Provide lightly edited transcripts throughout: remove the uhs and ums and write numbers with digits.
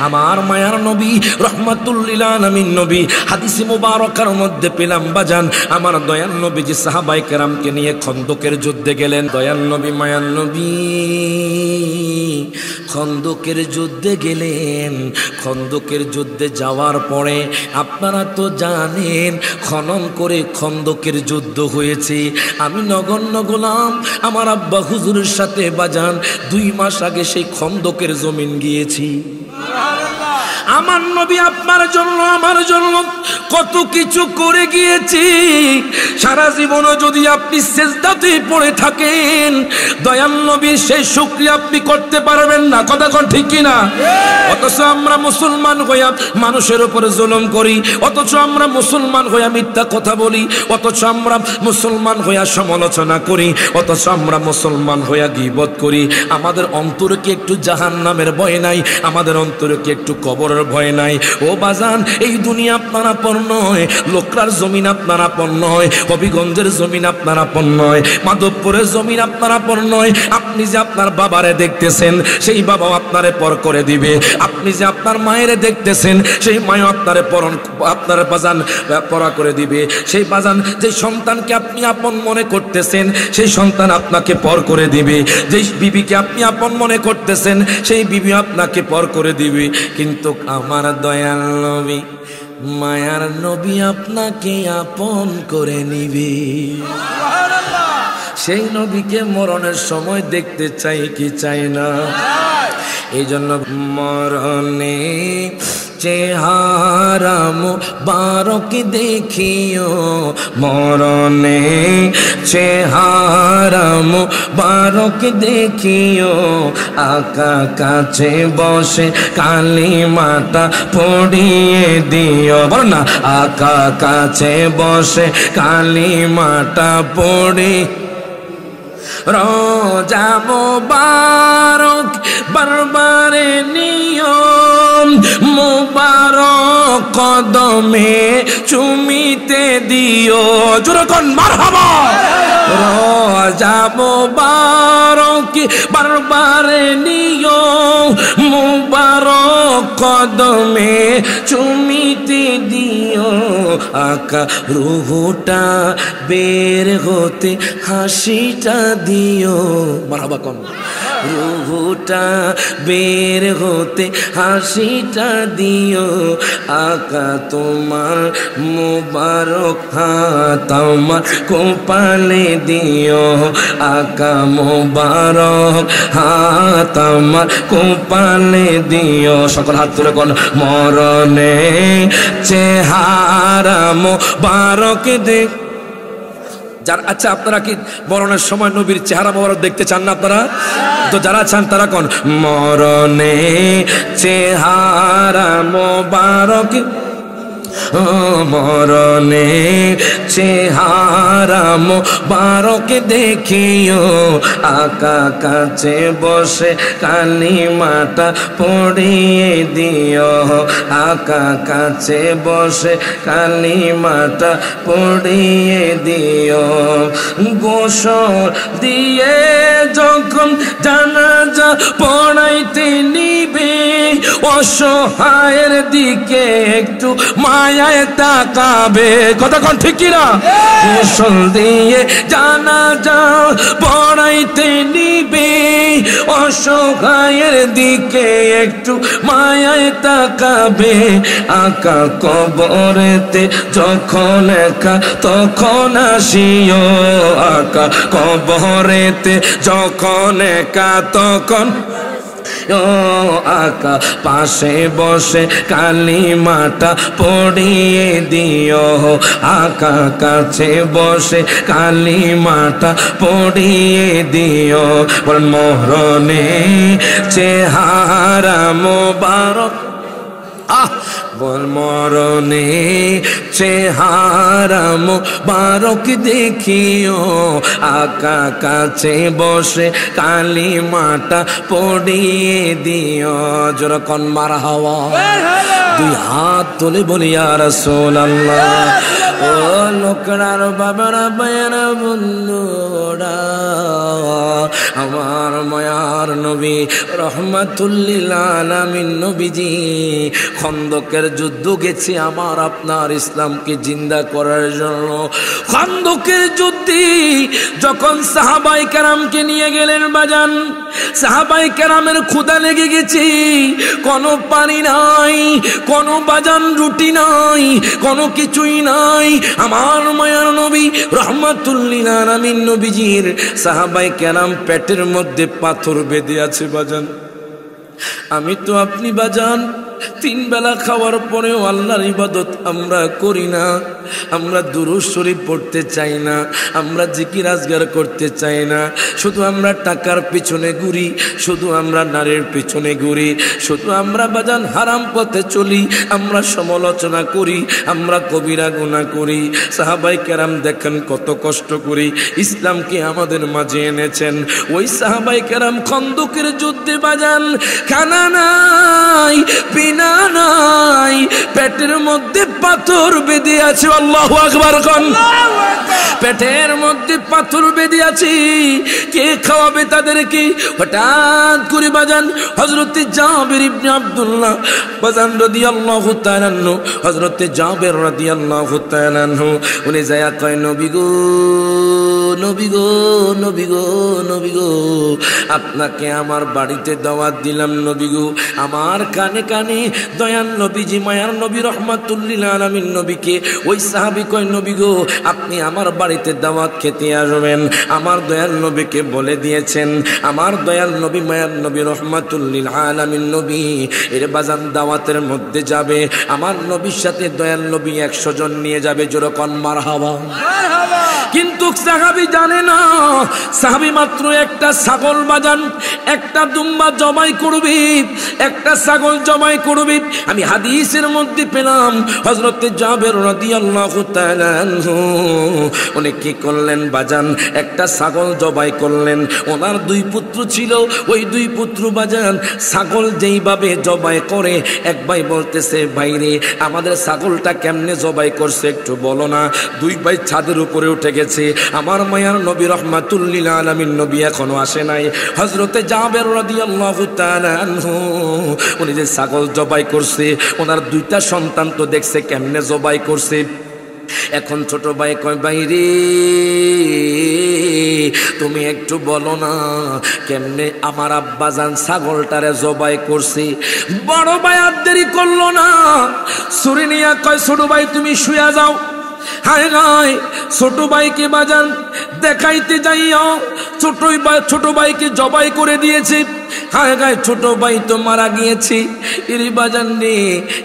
আমার মায়ার নবী রহমাতুল লিল আলামিন নবী হাদিসে মুবারকার মধ্যে পেলাম বাজান আমার দয়াল নবী যে সাহাবায়ে কেরামকে নিয়ে খন্দকের যুদ্ধে গেলেন। দয়াল নবী মায়ার নবী খন্দকের যুদ্ধে গেলেন। খন্দকের যুদ্ধে যাওয়ার পরে আপনারা তো জানেন খনন করে খন্দকের যুদ্ধ হয়েছে। আমি নগণ্য গোলাম আমার আব্বা হুজুরের সাথে বাজান 2 মাস আগে সেই খন্দকের জমিন গিয়েছি। আমার নবী আপনার জন্য আমার জন্য কত কিছু করে গিয়েছি। সারা জীবনও যদি আপনি সেজদাতে পড়ে থাকেন দয়াল নবীর সেই শুকরিয়া আপনি করতে পারবেন না। কথা কোন ঠিক কি না? অথচ আমরা মুসলমান হইয়া মানুষের উপরে জুলুম করি, অথচ আমরা মুসলমান হইয়া মিথ্যা কথা বলি, অথচ আমরা মুসলমান হইয়া সমালোচনা করি, অথচ আমরা মুসলমান হইয়া গীবত করি। আমাদের অন্তরে কি একটু জাহান্নামের ভয় নাই? আমাদের অন্তরে কি একটু কবরের ভয় নাই? ও বাজান এই দুনিয়া আপনার আপন নয়, লোকরার জমিন আপনার আপন নয়, হবিগঞ্জের জমিন আপনার আপন নয়, মাধবপুরের জমিন আপনার আপন নয়। আপনি যে আপনার বাবারে দেখতেছেন সেই বাবাও আপনারে পর করে দিবে। আপনি যে আপনার মায়েরে দেখতেছেন সেই মায়ও আপনারে আপনার বাজান পরা করে দিবে। সেই বাজান যে সন্তানকে আপনি আপন মনে করতেছেন সেই সন্তান আপনাকে পর করে দিবে। যেই বিবিকে আপনি আপন মনে করতেছেন সেই বিবি আপনাকে পর করে দিবে। কিন্তু আমার দয়াল নবী মায়ার নবী আপনাকে আপন করে নিবে। সেই নবীকে মরণের সময় দেখতে চাই কি চাই না? এই জন্য মরণে চেহারা মুবারক দেখিও, মরণে চেহারা মুবারক দেখিও, আকা কাছে বসে কালিমাটা পড়িয়ে দিও। বল না, আকা কাছে বসে কালিমাটা পড়ি। রোজা মুবারক বারবারে নিয়ম মুবারক কদমে চুমিতে দিও। জোরকন মারহাবা। রোজা মুবারক বারবারে নিয়ম মুবারক কদমে চুমিতে দিও, আকা রুহুটা বের হতে হাসিটা দিও। মারহাবা কম। রুহুটা বের হতে হাসিটা দিও, আকা তোমার মুবারক হাত আমার কপালে দিও, আকা মুবারক হাত আমার কপালে দিও। সকল হাত তুলে কোন মরণে চেহারা মুবারক দেখ। যারা আচ্ছা আপনারা কি মরণের সময় নবীর চেহারা মোবারক দেখতে চান না আপনারা? তো যারা চান তারা কোন মরণে চেহারা মোবারক, মরণে চেহারা মুবারক দেখিও, আকা কাছে বসে কালিমাটা পড়িয়ে দিও, আকা কাছে বসে কালিমাটা পড়িয়ে দিও। গোসল দিয়ে যখন জানাজা পড়াইতে নিবে অসহায়ের দিকে একটু মায়ায় তাকাবে। কথা কোন ঠিক কি না? গোসল দিয়ে জানাজা পড়াইতে নিবে অসহায়ের দিকে একটু মায়ায় তাকাবে, আকা কবরেতে যখন একা তখন আসিও, আকা কবরেতে যখন একা তখন আকা পাশে বসে কালিমাটা পড়িয়ে দিও, আকা কাছে বসে কালিমাটা পড়িয়ে দিও। মরণে চেহারা মোবারক বল মরণে চেহারা মুবারক দেখিও, আকা কাছে বসে কালিমাটা পড়িয়ে দিও। জোরকন মারহাবা। দুই হাত তুলে বলি ইয়া রাসূলুল্লাহ। ও লোকরার বাবারা ভাইয়েরা বন্ধুরা, আমার মায়ার নবী রহমাতুল লিল আলামিন নবীজি খন্দকের যুদ্ধ গেছে আমার আপনার ইসলামকে জিন্দা করার জন্য। খন্দকের যুদ্ধে যখন সাহাবাই কেরামকে নিয়ে গেলেন বাজান, সাহাবাই কেরামের ক্ষুধা লেগে গেছে, কোনো পানি নাই, কোনো বাজান রুটি নাই, কোনো কিছুই নাই। আমার মায়ার নবী রহমাতুল লিল আলামিন নবীজির সাহাবাই কেরাম পেটের মধ্যে পাথর বেঁধে আছে বাজান। আমি তো আপনি বাজান তিন বেলা খাওয়ার পরেও আল্লাহর ইবাদত আমরা করি না, আমরা দুরূদ শরীফ পড়তে চাই না, আমরা জিকির আজগার করতে চাই না, শুধু আমরা টাকার পিছনে ঘুরি, শুধু আমরা নারীর পিছনে ঘুরি, শুধু আমরা বাজান হারাম পথে চলি, আমরা সমালোচনা করি, আমরা কবিরা গুনাহ করি। সাহাবাই কেরাম দেখেন কত কষ্ট করি ইসলামকে আমাদের মাঝে এনেছেন। ওই সাহাবাই কেরাম খন্দকের যুদ্ধে বাজান খানা নাই, বিনা নাই, পেটের মধ্যে পাথর বেঁধে আছে। আল্লাহু আকবার কোন। পেটের মধ্যে পাথর বেঁধে আছে, কে খাওয়াবে তাদেরকে? হঠাৎ করে বাজান হযরতে জাবের ইবনে আব্দুল্লাহ বাজান রাদিয়াল্লাহু তাআলা আনহু, হযরতে জাবের রাদিয়াল্লাহু তাআলা আনহু উনি যায়া কয় নবী গো, নবী গো, নবী গো, নবী গো, আপনাকে আমার বাড়িতে দাওয়াত দিলাম নবী গো। আমার কানে কানে দয়াল নবীজি মায়ার নবী রহমাতুল লিল আলামিন নবীকে ওই সাহাবী কয় নবী গো, আপনি আমার বাড়িতে দাওয়াত খেতে আসবেন। আমার দয়াল নবীকে বলে দিয়েছেন, আমার দয়াল নবী মায়ার নবী রহমাতুল লিল আলামিন নবী এর বাজান দাওয়াতের মধ্যে যাবে, আমার নবীর সাথে দয়াল নবী 100 জন নিয়ে যাবে। যেরকম মারহাবা। কিন্তু সাহাবী জানে না, সাহাবী মাত্র একটা ছাগল বাজান, একটা দুম্বা জবাই করবে, একটা ছাগল জবাই করবে। আমি হাদিসের মধ্যে পেলাম হযরতে জাবের রাদিয়াল্লাহু তাআলা আনহু উনি কি করলেন বাজান, একটা ছাগল জবাই করলেন। ওনার 2 পুত্র ছিল, ওই 2 পুত্র বাজান ছাগল যেইভাবে জবাই করে, এক ভাই বলতেছে ভাইরে আমাদের ছাগলটা কেমনে জবাই করছে একটু বলো না। 2 ভাই ছাদের উপরে উঠে গেছে। আমার মায়ার নবী রহমাতুল লিল আলামিন নবী এখনো আসে নাই। হযরতে জাবের রাদিয়াল্লাহু তাআলা আনহু উনি যে ছাগল জবাই করছে, ওনার 2টা সন্তান তো দেখছে কেমনে জবাই করছে। এখন ছোট ভাই কয় ভাইরে তুমি একটু বলো না কেমনে আমার আব্বাজান ছাগলটারে জবাই করছে। বড় ভাই আর দেরি করলো না, ছুরি নিয়া কয় ছোট ভাই তুমি শুয়া যাও। হায় হায়, ছোট ভাইকে বাজান দেখাইতে যাইও, ছোট ভাইকে জবাই করে দিয়েছে। হায় গায় ছোট ভাই তো মারা গিয়েছে। এরই বাজান রে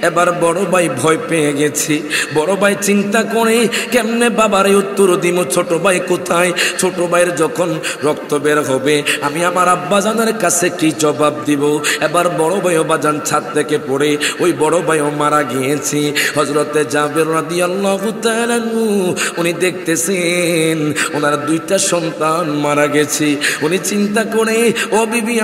এবার বড় ভাই ভয় পেয়ে গেছে। বড় ভাই চিন্তা করে কেমনে বাবারে উত্তর দিব, ছোট ভাই কোথায়? ছোট ভাইয়ের যখন রক্ত বের হবে আমি আমার আব্বাজানের কাছে কি জবাব দিব? এবার বড় ভাইও বাজান ছাদ থেকে পড়ে ওই বড় ভাইও মারা গিয়েছে। হযরতে জাবের রাদিয়াল্লাহু তাআলা উনি দেখতেছেন ওনার 2টা সন্তান মারা গেছে। উনি চিন্তা করে ও বিবি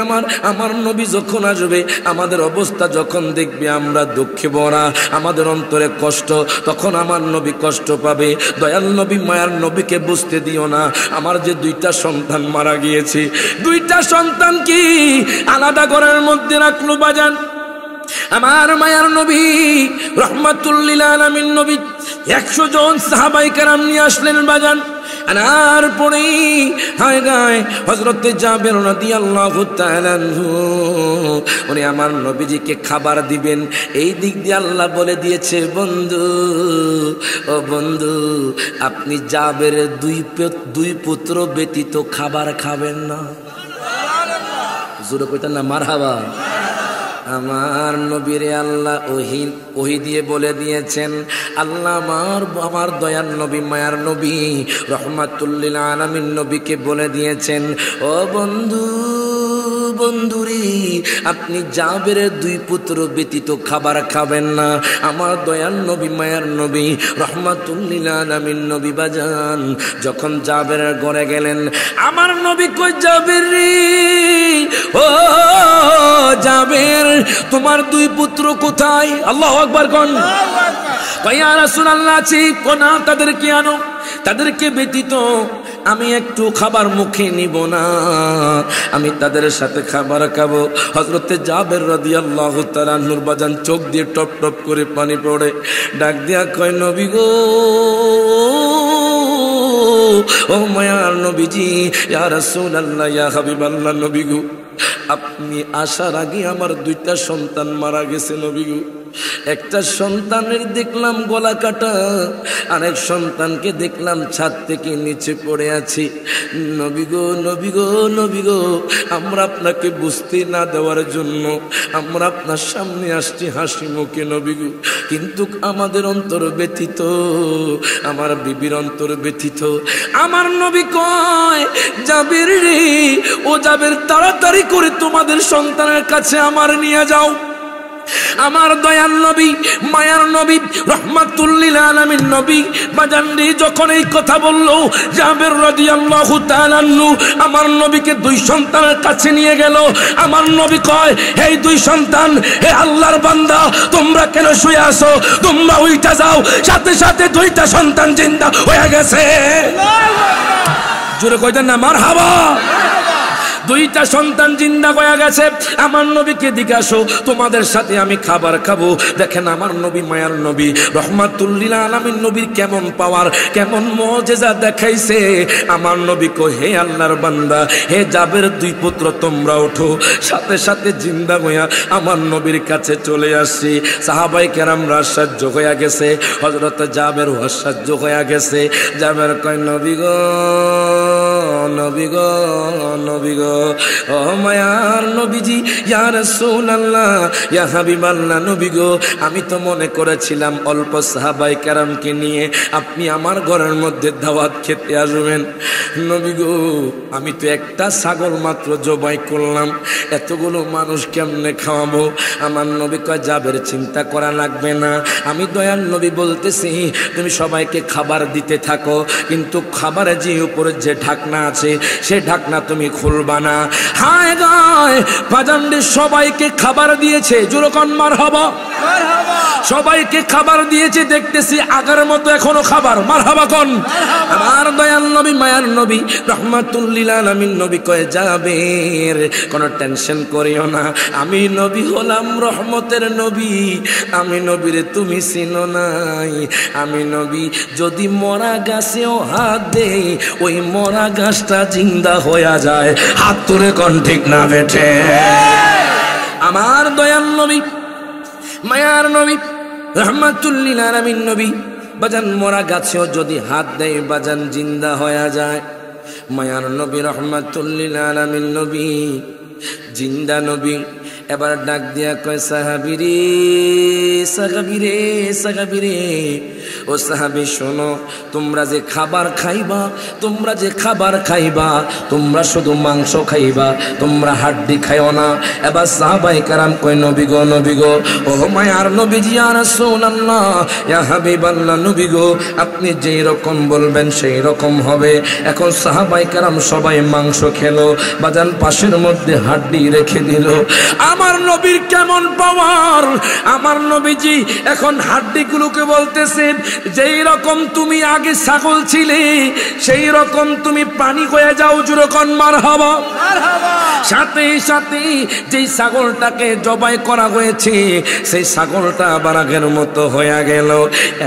আমার নবী যখন আসবে, আমাদের অবস্থা যখন দেখবে আমরা দুঃখে ভরা, আমাদের অন্তরে কষ্ট, তখন আমার নবী কষ্ট পাবে। দয়াল নবী মায়ার নবীকে বুঝতে দিও না আমার যে 2টা সন্তান মারা গিয়েছে। 2টা সন্তান কি আলাদা ঘরের মধ্যে রাখলো বাজান। আমার মায়ার নবী রহমাতুল লিল আলামিন নবী 100 জন সাহাবায়ে কেরাম নিয়ে আসলেন বাজান। আনার পরে হায় গায় হযরতে জাবের রাদিয়াল্লাহু তাআলা আনহু উনি আমার নবীজিকে খাবার দিবেন। এই দিক দিয়ে আল্লাহ বলে দিয়েছে বন্ধু, ও বন্ধু আপনি জাবের 2 পুত্র ব্যতীত খাবার খাবেন না। জোরে কইতেন না মারহাবা। আমার নবীরে আল্লাহ ওহী দিয়ে বলে দিয়েছেন, আল্লাহ আমার দয়ার নবী মায়ার নবী রহমাতুল লিল আলামিন নবীকে বলে দিয়েছেন, ও বন্ধু বন্ধুরে, আপনি জাবেরের দুই পুত্র ব্যতীত খাবার খাবেন না। আমার দয়াল নবী, মায়ার নবী, রহমাতুল লিল আলামিন নবী বাজান যখন জাবেরের ঘরে গেলেন, আমার নবী কই, জাবের রে, ও জাবের, তোমার দুই পুত্র কোথায়? আল্লাহু আকবার কোন? কই ইয়া রাসূলুল্লাহ, আছি। কোনা, তাদেরকে আনো, তাদেরকে ব্যতীত আমি একটু খাবার মুখে নিব না, আমি তাদের সাথে খাবার খাবো। হযরতে জাবের রাদিয়াল্লাহু তাআলা নূর বাজান চোখ দিয়ে টপ টপ করে পানি পড়ে, ডাক দিয়া কয়, নবী গো, ও মায়ার নবীজি, ইয়া রাসূলুল্লাহ, ইয়া হাবিবাল্লাহ, নবী গো, আপনি আসার আগে আমার দুইটা সন্তান মারা গেছে নবী গো। একটা সন্তানের দেখলাম গলা কাটা, আরেক সন্তানকে দেখলাম ছাদ থেকে নিচে পড়ে আছি। নবী গো, নবী গো, নবী গো, আমরা আপনাকে বুঝতে না দেওয়ার জন্য আমরা আপনার সামনে আসছি হাসি মুখে নবী গো, কিন্তু আমাদের অন্তর ব্যথিত, আমার বিবির অন্তর ব্যথিত। আমার নবী কয়, জাবের রে, ও জাবের, তাড়াতাড়ি করে তোমাদের সন্তানের কাছে আমার নিয়ে যাও। আমার দয়াল নবী, মায়ার নবী, রহমাতুল লিল আলামিন নবী বাজান রে যখন এই কথা বলল, জাবের রাদিয়াল্লাহু তাআলা আনহু আমার নবীকে দুই সন্তানের কাছে নিয়ে গেল। আমার নবী কয়, এই দুই সন্তান, হে আল্লাহর বান্দা, তোমরা কেন শুয়ে আছো? তোমরা উঠে যাও। সাথে সাথে দুইটা সন্তান জিন্দা হয়ে গেছে। জোরে কইতেন না মারহাবা। দুইটা সন্তান জিন্দা হয়ে গেছে। আমার নবীকে জিজ্ঞাসা, তোমাদের সাথে আমি খাবার খাবো। দেখেন আমার নবী, মায়ার নবী, রহমাতুল লিল আলামিন নবীর কেমন পাওয়ার, কেমন মুজিজা দেখাইছে। আমার নবী কই, হে আল্লাহর বান্দা, হে জাবের দুই পুত্র, তোমরা ওঠো। সাথে সাথে জিন্দা হইয়া আমার নবীর কাছে চলে আসছি। সাহাবায়ে কেরামরা আশ্চর্য হয়ে গেছে, হযরত জাবের আশ্চর্য হয়ে গেছে। জাবের কয়, নবী গো, নবী গো, নবী গো, ও মায়ার নবীজি, ইয়া রাসূলুল্লাহ, ইয়া হাবিবাল্লাহ, নবী গো, আমি তো মনে করেছিলাম অল্প সাহাবায়ে কেরামকে নিয়ে আপনি আমার ঘরের মধ্যে দাওয়াত খেতে আসবেন। নবী গো, আমি তো একটা ছাগল মাত্র জবাই করলাম, এতগুলো মানুষ কেমনে খাওয়াবো? আমার নবী কয়, জাবের, চিন্তা করা লাগবে না, আমি দয়াল নবী বলতেছি, তুমি সবাইকে খাবার দিতে থাকো, কিন্তু খাবারের যে উপরে যে ঢাকনা আছে সে ঢাকনা তুমি খুলবা না। হায় গায় বাজানদের সবাইকে খাবার দিয়েছে, জোরকন মারহাবা, সবাইকে খাবার দিয়েছে। দেখতেছি আগের মতো এখনো খাবার, মারহাবা কোন? আমার দয়াল নবী, মায়ার নবী, রহমাতুল লিল আলামিন নবী কয়ে, জাবের, কোনো টেনশন করিও না, আমি নবী হলাম রহমতের নবী, আমি নবীরে তুমি চিনো নাই, আমি নবী যদি মরা গাছেও হাত দেই ওই মরা গাছটা জিন্দা হয়ে যায়। হাত তুলে কোন ঠিক না বেঠে? আমার দয়াল নবী, মায়ার নবী, রহমাতুল লিল আলামিন নবী বাজান মরা গাছেও যদি হাত দেয় বাজান জিন্দা হয়ে যায়। মায়ার নবী, রহমাতুল লিল আলামিন নবী, জিন্দা নবী। এবার ডাক দিয়া কয়, সাহাবীরে, সাহাবীরে, সাহাবীরে, ও সাহাবী শোনো, তোমরা যে খাবার খাইবা, তোমরা যে খাবার খাইবা, তোমরা শুধু মাংস খাইবা, তোমরা হাড্ডি খাইও না। এবার সাহাবায়ে কেরাম কয়, নবী গো, নবী গো, ও মায়ার নবীজি, ইয়া রাসূলুল্লাহ, ইয়া হাবিবাল্লাহ, নবী গো, আপনি যেই রকম বলবেন সেই রকম হবে। এখন সাহাবায়ে কেরাম সবাই মাংস খেলো, বাজান পাশের মধ্যে হাড্ডি রেখে দিল। আমার নবীর কেমন পাওয়ার! আমার নবীজি এখন হাড্ডিগুলোকে বলতেছেন, যেই রকম তুমি আগে ছাগল ছিলে সেই রকম তুমি প্রাণী হয়ে যাও, যখন মারহাবা। সাথে সাথে যেই ছাগলটাকে জবাই করা হয়েছে সেই ছাগলটা আবার আগের মতো হয়ে গেল।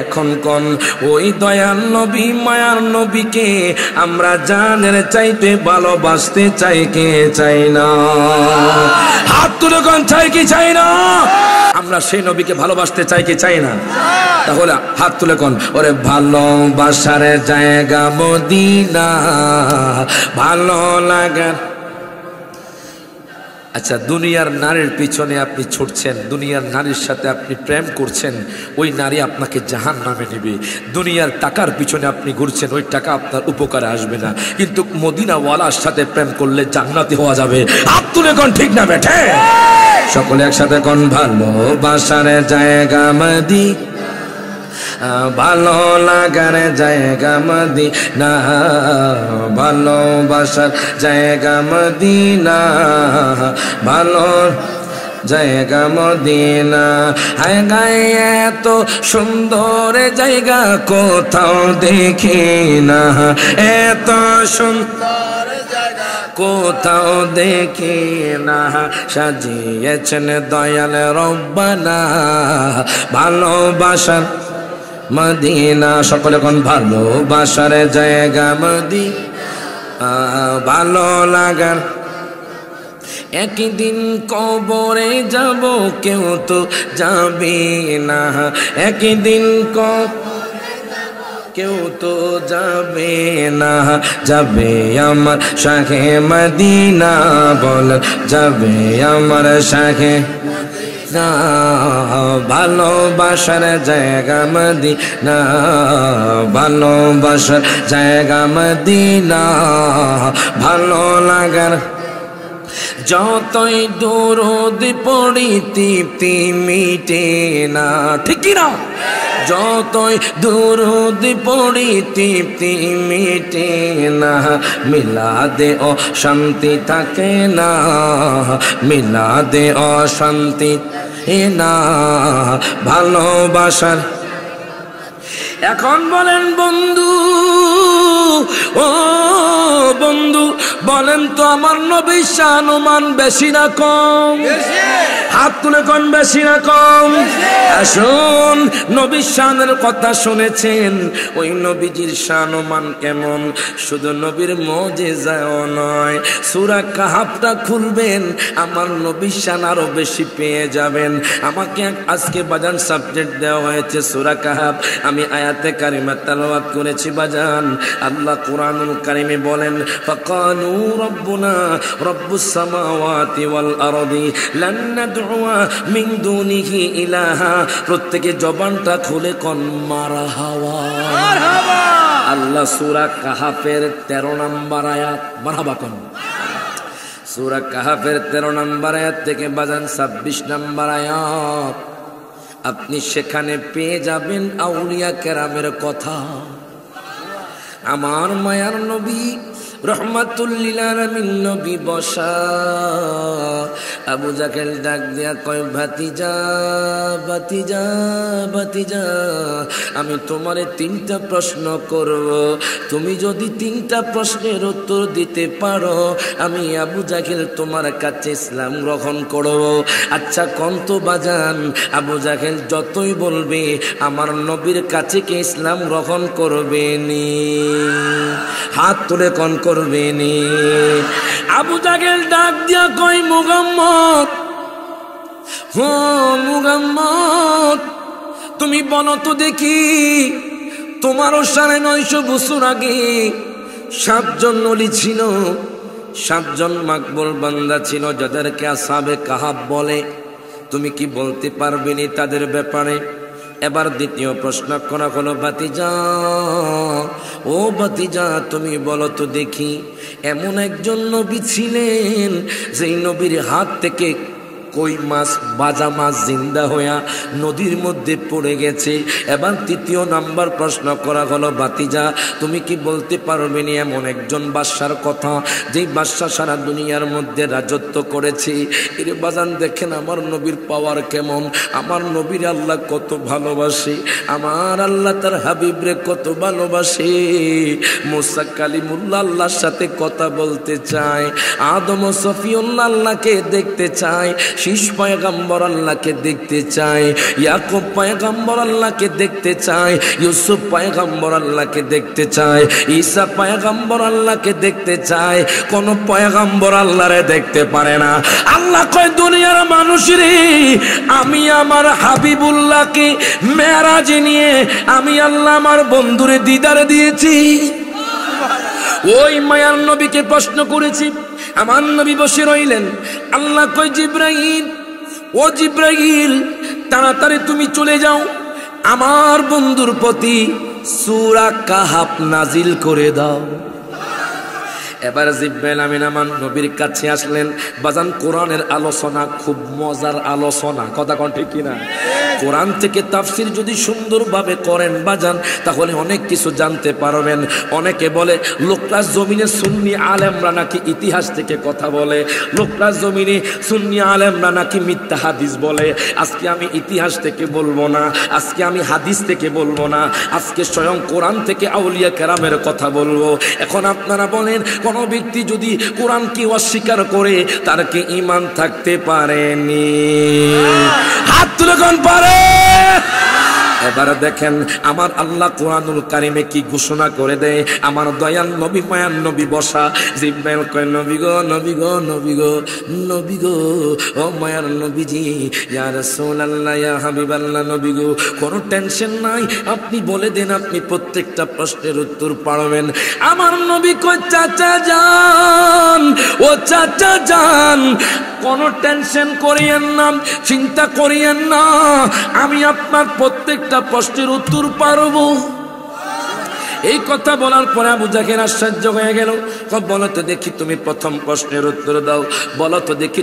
এখন কোন ওই দয়াল নবী, মায়ার নবীকে আমরা জানের চাইতে ভালোবাসতে চাই কে চাই না? হাত তুলে কোন চাই কি চাই না? আমরা সেই নবীকে ভালোবাসতে চাই কি চাই না? তাহলে হাত তুলে কোন, ওরে ভালোবাসার জায়গা মদিনা, ভালো লাগার আচ্ছা, দুনিয়ার নারীর পিছনে আপনি ছুটছেন, দুনিয়ার নারীর সাথে আপনি প্রেম করছেন, ওই নারী আপনাকে জাহান্নামে নেবে। দুনিয়ার টাকার পিছনে আপনি ঘুরছেন, ওই টাকা আপনার উপকারে আসবে না। কিন্তু মদিনাওয়ালার সাথে প্রেম করলে জান্নাতি হওয়া যাবে। হাত তুলে কোন ঠিক না বেঠে? সকলে একসাথে কোন ভালোবাসার জায়গা মদিনা, ভালো লাগার জায়গা মদিনা, ভালোবাসার জায়গা মদিনা, ভালো জায়গা মদিনা। হায় গায়ে এত সুন্দর জায়গা কোথাও দেখি না, এত সুন্দর জায়গা কোথাও দেখি না, সাজিয়েছেন দয়াল রব্বানা ভালোবাসার মদিনা। সকলে কোন ভালোবাসার জায়গা মদিনা, ভালো লাগার। একদিন কবরে যাব, কেউ তো যাবে না, একদিন কেউ তো যাবে না, যাবে আমার শাহে মদিনা, বল যাবে আমার শাহে না, ভালোবাসার জায়গা মদিনা, ভালোবাসার জায়গা মদিনা, ভালো লাগার। যতই দরুদ পড়ি তৃপ্তি মিটে না, ঠিক না? যতই দরুদ পড়ি তৃপ্তি মিটে না, মিলাদে অশান্তি থাকে না, মিলাদে অশান্তি না, ভালোবাসার। এখন বলেন বন্ধু, ও বন্ধু বলেন তো, আমার নবীর শান-মান বেশি না কম? হাত তুলে কোন বেশি না কম? আসুন, নবীর শানের কথা শুনেছেন, ওই নবীজির শান-মান কেমন? শুধু নবীর মুজিজাও নয়, সূরা কাহাফটা খুলবেন, আমার নবীর শান আরো বেশি পেয়ে যাবেন। আমাকে আজকে বাজান সাবজেক্ট দেওয়া হয়েছে সূরা কাহাফ, আমি আয়াতে কারিমা তেলাওয়াত করেছি বাজান। আল্লাহ কুরআনুল কারিমে বলেন, ফাকালু রব্বুনা রব্বুস সামাওয়াতি ওয়াল আরদি লান নাদউয়া মিন দুনিহি ইলাহা। প্রত্যেকে জবানটা খুলে কোন মারহাবা, মারহাবা। আল্লাহ সূরা কাহাফের 13 নম্বর আয়াত, মারহাবা কোন। সূরা কাহাফের 13 নম্বর আয়াত থেকে বাজান 26 নম্বর আয়াত, আপনি সেখানে পেয়ে যাবেন আউলিয়া কেরামের কথা। আমার মায়ার নবী রহমাতুল লিল আলামিন নবী বসা, আবু জাহেল ডাক দিয়া কয়, ভাতিজা ভাতিজা ভাতিজা, আমি তোমারে 3টা প্রশ্ন করব, তুমি যদি 3টা প্রশ্নের উত্তর দিতে পারো, আমি আবু জাহেল তোমার কাছে ইসলাম গ্রহণ করব। আচ্ছা কন্ত বাজান, আবু জাহেল যতই বলবে আমার নবীর কাছে কি ইসলাম গ্রহণ করবে নি? হাত তুলে কোন করবে নি? আবু জাহেল ডাক দিয়া কয়, মুহাম্মদ, ও মুহাম্মদ, তুমি বলো তো দেখি, তোমারও 950 বছর আগে 7 জন ওলি ছিল, 7 জন মাকবুল বান্দা ছিল, যাদেরকে আসহাবে কাহাফ বলে। তুমি কি বলতে পারবে নি তাদের ব্যাপারে? এবার দ্বিতীয় প্রশ্ন করা হলো, ভাতিজা, ও ভাতিজা, তুমি বলো তো দেখি, এমন একজন নবী ছিলেন যেই নবীর হাত থেকে কই মাছ, বাজা মাছ জিন্দা হইয়া নদীর মধ্যে পড়ে গেছে। এবার তৃতীয় নাম্বার প্রশ্ন করা হলো, ভাতিজা, তুমি কি বলতে পারবে না এমন একজন বাদশার কথা, যেই বাদশা সারা দুনিয়ার মধ্যে রাজত্ব করেছে? এর বাজান দেখেন আমার নবীর পাওয়ার কেমন, আমার নবীর আল্লাহ কত ভালোবাসে, আমার আল্লাহ তার হাবিবরে কত ভালোবাসে। মুসা কালিমুল্লাহ আল্লাহর সাথে কথা বলতে চায়, আদম ও সফিউল্লাহ আল্লাহকে দেখতে চায়, শীষ পয়গম্বর আল্লাহকে দেখতে চায়, ইয়াকুব পয়গম্বর আল্লাহকে দেখতে চায়, ইউসুফ পয়গম্বর আল্লাহকে দেখতে চায়, ঈসা পয়গম্বর আল্লাহকে দেখতে চায়, কোন পয়গম্বর আল্লাহরে দেখতে পারে না। আল্লাহ কয়, দুনিয়ার মানুষরে আমি আমার হাবিবুল্লাহকে মেরাজে নিয়ে আমি আল্লাহ আমার বন্ধুরে দিদারে দিয়েছি। ওই মায়ার নবীকে প্রশ্ন করেছি, আমার নবী বসে রইলেন, আল্লাহ কয় জিব্রাইল, ও জিব্রাইল তাড়াতাড়ি তুমি চলে যাও, আমার বন্ধুর প্রতি সূরা কাহাফ নাজিল করে দাও। এবার জিব্রাইল আমিন আমার নবীর কাছে আসলেন। বাজান কোরআনের আলোচনা খুব মজার আলোচনা, কথা কোন ঠিক কিনা? কোরআন থেকে তাফসির যদি সুন্দরভাবে করেন বাজান, তাহলে অনেক কিছু জানতে পারবেন। অনেকে বলে লোকরা জমিনে সুন্নি আলেমরা নাকি ইতিহাস থেকে কথা বলে, লোকরা জমিনে সুন্নি আলেমরা নাকি মিথ্যা হাদিস বলে। আজকে আমি ইতিহাস থেকে বলবো না, আজকে আমি হাদিস থেকে বলবো না, আজকে স্বয়ং কোরআন থেকে আউলিয়া কেরামের কথা বলবো। এখন আপনারা বলেন, কোন ব্যক্তি যদি কোরআনকে অস্বীকার করে তার কি ঈমান থাকতে পারেনি? হাত তুলে কোন পারে? এবার দেখেন আমার আল্লাহ কোরআনুল কারিমে কি ঘোষণা করে দেয়। আমার দয়াল নবী মায়ার নবী বসা, জিব্রাইল কয় নবী গো, নবী গো, নবী গো, নবী গো, ও মায়ার নবীজি, ইয়া রাসূলুল্লাহ, ইয়া হাবিবাল্লাহ, নবী গো কোনো টেনশন নাই, আপনি বলে দেন, আপনি প্রত্যেকটা প্রশ্নের উত্তর পারবেন। আমার নবী কয় চাচা যান, ও চাচা যান, কোনো টেনশন করিয়েন না, চিন্তা করিয়েন না, আমি আপনার প্রত্যেকটা প্রশ্নের উত্তর পারবো। এই কথা বলার পরে আবু জাহেল আশ্চর্য হয়ে গেল। বলো তো দেখি তুমি প্রথম প্রশ্নের উত্তর দাও, বলো তো দেখি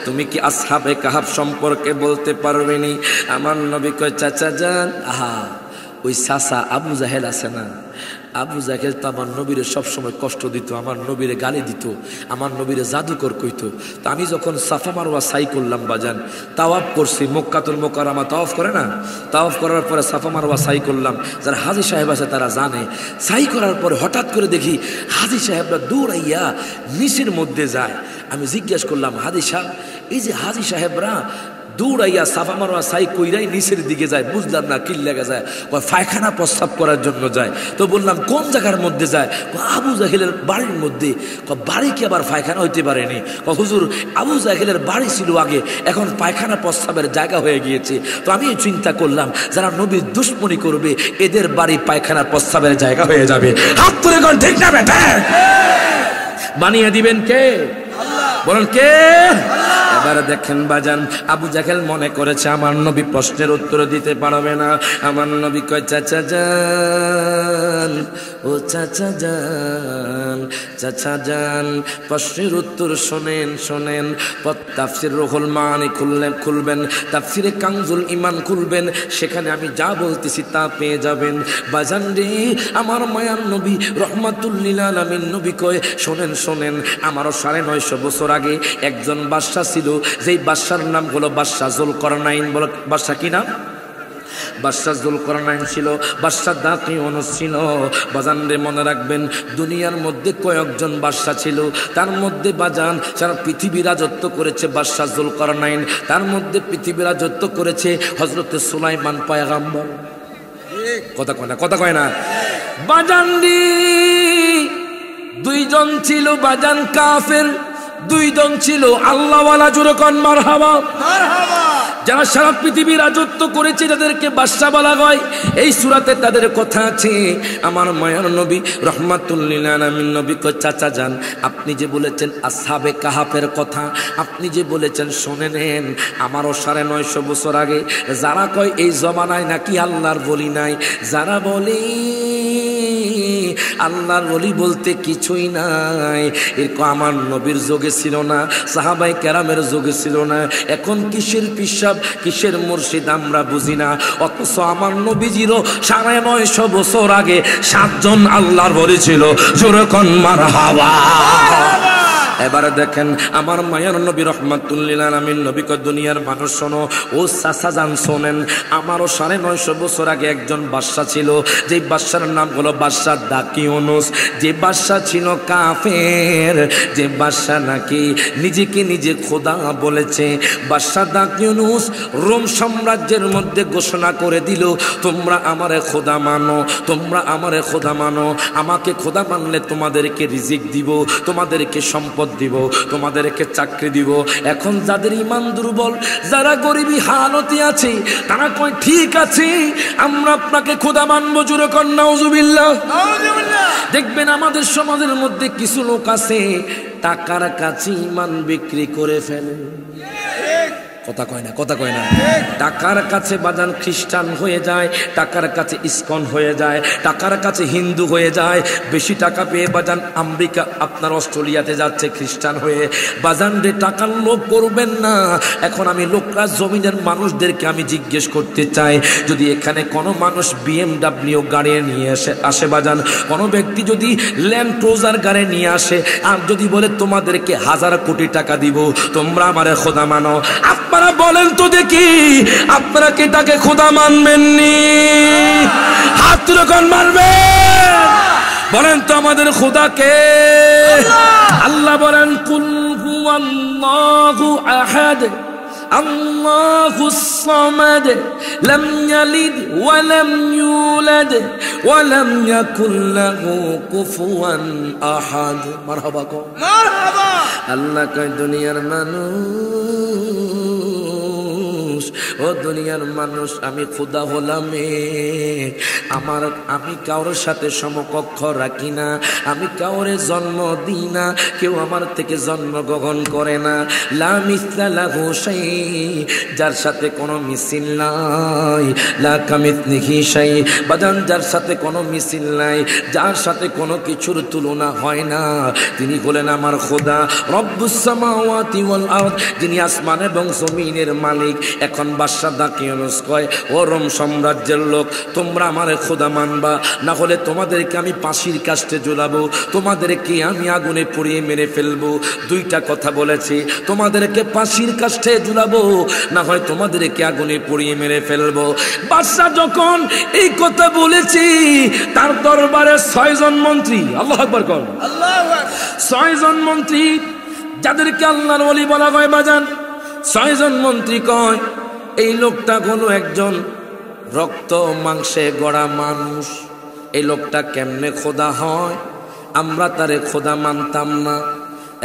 তুমি কি আসহাবে কাহাফ সম্পর্কে বলতে পারবে নি? আমার নবী কয় চাচা যান, আহা ওই চাচা আবু জাহেল আছে না, আবু জাহেল তো আমার নবীরে সবসময় কষ্ট দিত, আমার নবীরে গালি দিত, আমার নবীরে জাদুকর কইতো। তো আমি যখন সাফা মারওয়া সাই করলাম বাজান, তাওয়াফ করছি, মক্কাতুল মুকাররমা তাওয়াফ করে না, তাওয়াফ করার পরে সাফা মারওয়া সাই করলাম। যারা হাজী সাহেব আছে তারা জানে, সাই করার পরে হঠাৎ করে দেখি হাজী সাহেবরা দৌড়াইয়া নিচের মধ্যে যায়। আমি জিজ্ঞেস করলাম, হাজী সাহেব, এই যে হাজী সাহেবরা দৌড়াইয়া সাফা মারওয়া সাই কইরাই নিচের দিকে যায়, বুঝলাম না কি লেগে যায়? পায়খানা প্রস্রাব করার জন্য যায়। তো বললাম কোন জায়গার মধ্যে যায়? আবু জাহেলের বাড়ির মধ্যে। বাড়ি কি আবার পায়খানা হইতে পারেনি? হুজুর আবু জাহেলের বাড়ি ছিল আগে, এখন পায়খানা প্রস্রাবের জায়গা হয়ে গিয়েছে। তো আমি চিন্তা করলাম যারা নবীর দুশমনি করবে এদের বাড়ি পায়খানা প্রস্রাবের জায়গা হয়ে যাবে। হাত তুলে কোন ঠিক না বেটা? বানিয়ে দিবেন কে? বলেন কে? এবার দেখেন বাজান, আবু জাহেল মনে করেছে আমার নবী প্রশ্নের উত্তর দিতে পারবে না। আমার নবী কয় চাচা যান, ও চাচা যান, চাচা যান, প্রশ্নের উত্তর শোনেন, শোনেন। তাফসির রুহুল মাআনি খুলবেন, তাফসিরে কানজুল ঈমান খুলবেন, সেখানে আমি যা বলতেছি তা পেয়ে যাবেন। বাজান রে, আমার মায়ার নবী রহমাতুল লিল আলামিন নবী কয় শোনেন, শোনেন, আমারও 950 বছর আগে একজন বাদশা ছিল, যেই বাদশার নাম হলো বাদশা যুলকারনাইন। বলো বাদশা কি নাম? বাদশা যুলকারনাইন ছিল, বাদশা দাকিউনুস ছিল। বাজান রে মনে রাখবেন, দুনিয়ার মধ্যে কয়েকজন বাদশা ছিল, তার মধ্যে বাজান সারা পৃথিবী রাজত্ব করেছে বাদশা যুলকারনাইন, তার মধ্যে পৃথিবী রাজত্ব করেছে হযরতে সুলাইমান পয়গম্বর। কথা কয় না, কথা কয় না বাজান রে। দুইজন ছিল বাজান কাফের, দুইজন ছিল আল্লাহওয়ালা। জোরে কোন মারহাবা। যারা সারা পৃথিবী রাজত্ব করেছে তাদেরকে বাদশা বলা হয়। এই সূরাতে তাদের কথা আছে। আমার মায়ার নবী রহমাতুল লিল আলামিন নবী কয় চাচা যান, আপনি যে বলেছেন আসহাবে কাহাফের কথা, আপনি যে বলেছেন শুনে নেন, আমারও 950 বছর আগে যারা কয় এই জমানায় নাকি আল্লাহর বলি নাই, যারা বলে আল্লাহর ওলি বলতে কিছুই নাই, এরকম আমার নবীর যুগে ছিল না, সাহাবাই কেরামের যুগে ছিল না। এখন কিসের পিসাব, কিসের মুর্শিদ আমরা বুঝি না, অথচ আমার নবীজিরও 950 বছর আগে 7 জন আল্লাহর ওলি ছিল। জোরে কোন মারহাবা। এবারে দেখেন আমার মায়ার নবী রহমাতুল লিল আলামিন নবী কয় দুনিয়ার মানুষ শোনো, ও চাচা যান শোনেন, আমারও 950 বছর আগে একজন বাদশা ছিল, যে বাদশার নাম হলো বাদশা দাকিউনুস। যে বাদশা ছিল কাফের, যে বাদশা নাকি নিজেকে নিজে খোদা বলেছে। বাদশা দাকিউনুস রোম সাম্রাজ্যের মধ্যে ঘোষণা করে দিল, তোমরা আমারে খোদা মানো, তোমরা আমারে খোদা মানো, আমাকে খোদা মানলে তোমাদেরকে রিজিক দিব, তোমাদেরকে সম্পদ সম্পদ দিব, তোমাদেরকে চাকরি দিব। এখন যাদের ঈমান দুর্বল, যারা গরিবী হালতে আছে, তারা কয় ঠিক আছে আমরা আপনাকে খোদা মানবো। জোরে কর নাউজুবিল্লাহ। দেখবেন আমাদের সমাজের মধ্যে কিছু লোক আছে টাকার কাছে ঈমান বিক্রি করে ফেলে। কথা কয় না, কথা কয় না। টাকার কাছে বাজান খ্রিস্টান হয়ে যায়, টাকার কাছে ইসকন হয়ে যায়, টাকার কাছে হিন্দু হয়ে যায়। বেশি টাকা পেয়ে বাজান আমেরিকা, আপনার অস্ট্রেলিয়াতে যাচ্ছে খ্রিস্টান হয়ে। বাজান রে টাকার লোভ করবেন না। এখন আমি লোকরা জমিনের মানুষদেরকে আমি জিজ্ঞেস করতে চাই, যদি এখানে কোনো মানুষ BMW গাড়ি নিয়ে আসে বাজান, কোনো ব্যক্তি যদি ল্যান্ড ক্রুজার গাড়ি নিয়ে আসে, আর যদি বলে তোমাদেরকে 1000 কোটি টাকা দিব, তোমরা আমারে খোদা মানো, আপনারা বলেন তো দেখি আপনারা কি তাকে খোদা মানবেননি? হাত তুলে কোন মানবেন? বলেন তো আমাদের খোদাকে। আল্লাহ বলেন কুল হুয়াল্লাহু আহাদ আল্লাহুস সামাদ লাম ইয়ালিদ ওয়া লাম ইউলাদ ওয়া লাম ইয়াকুল লাহু কুফুয়ান আহাদ। মারহাবা কো মারহাবা। আল্লাহ কয় দুনিয়ার মানুষ, ও দুনিয়ার মানুষ, আমি খোদা হলাম আমি কারোর সাথে সমকক্ষ রাখি না, আমি কাউরে জন্ম দিই না, কেউ আমার থেকে জন্মগ্রহণ করে না। লা মিসলা লাহু শাই, যার সাথে কোনো মিছিল নাই। লা কামিসলিহি শাই, বাজান যার সাথে কোনো মিছিল নাই, যার সাথে কোনো কিছুর তুলনা হয় না, তিনি হলেন আমার খোদা। রব্বুস সামাওয়াতি ওয়াল আরদ, যিনি আসমান এবং জমিনের মালিক। এখন বাদশা দাকিয়ানুস কয়, ও রোম সাম্রাজ্যের লোক, তোমরা আমার খোদা মানবা, না হলে তোমাদেরকে আমি ফাঁসির কাস্টে ঝুলাবো, তোমাদেরকে আমি আগুনে পুড়িয়ে মেরে ফেলবো। দুইটা কথা বলেছি, তোমাদেরকে ফাঁসির কাস্টে ঝুলাবো, না হয় তোমাদেরকে আগুনে পুড়িয়ে মেরে ফেলবো। বাদশা যখন এই কথা বলেছি, তার দরবারে 6 জন মন্ত্রী, আল্লাহু আকবার কর, আল্লাহু আকবার, 6 জন মন্ত্রী যাদেরকে আল্লাহর ওলি বলা হয় বাজান, 6 জন মন্ত্রী কয় এই লোকটা হলো একজন রক্ত মাংসে গড়া মানুষ, এই লোকটা কেমনে খোদা হয়? আমরা তারে খোদা মানতাম না।